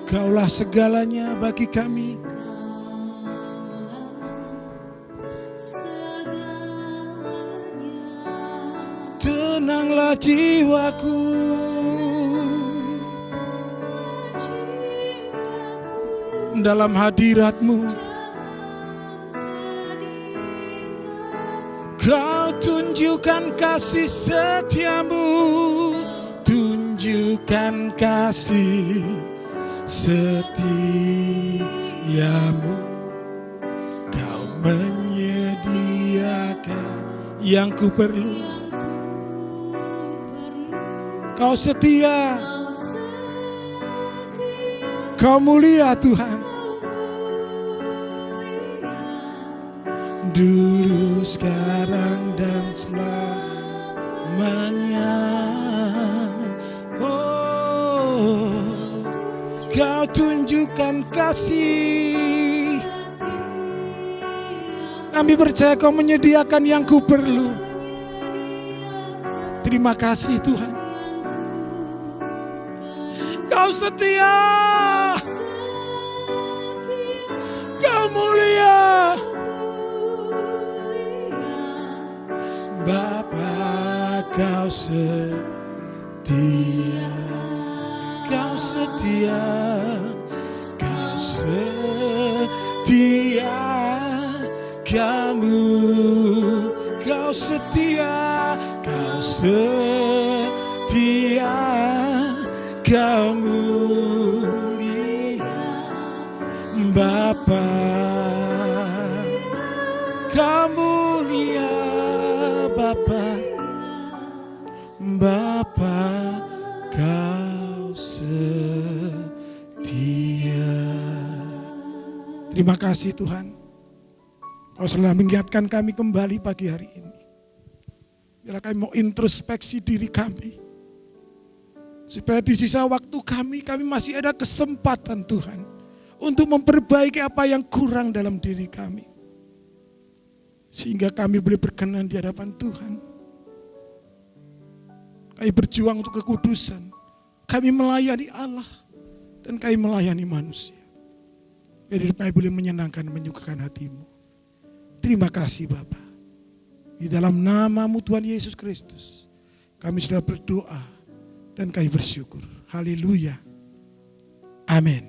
Kaulah segalanya bagi kami. Tenanglah jiwaku, dalam hadirat-Mu. Kau tunjukkan kasih setiamu, tunjukkan kasih setiamu. Kau menyediakan yang ku perlu. Kau setia, Kau mulia Tuhan. Dulu, sekarang, dan selamanya. Oh, Kau tunjukkan kasih. Kami percaya Kau menyediakan yang ku perlu. Terima kasih Tuhan. Kau setia, Kau mulia, Bapa, Kau setia, Kau setia, Kau setia, Kau setia, Kau setia, Kau mulia, Bapa, Kau mulia, Bapa, Bapa, Kau setia. Terima kasih Tuhan, Kau telah mengingatkan kami kembali pagi hari ini. Bila kami mau introspeksi diri kami, supaya di sisa waktu kami masih ada kesempatan Tuhan untuk memperbaiki apa yang kurang dalam diri kami. Sehingga kami boleh berkenan di hadapan Tuhan. Kami berjuang untuk kekudusan. Kami melayani Allah dan kami melayani manusia. Biar kami boleh menyenangkan dan menyukakan hati-Mu. Terima kasih Bapa. Di dalam nama-Mu Tuhan Yesus Kristus, kami sudah berdoa dan kami bersyukur. Haleluya. Amin.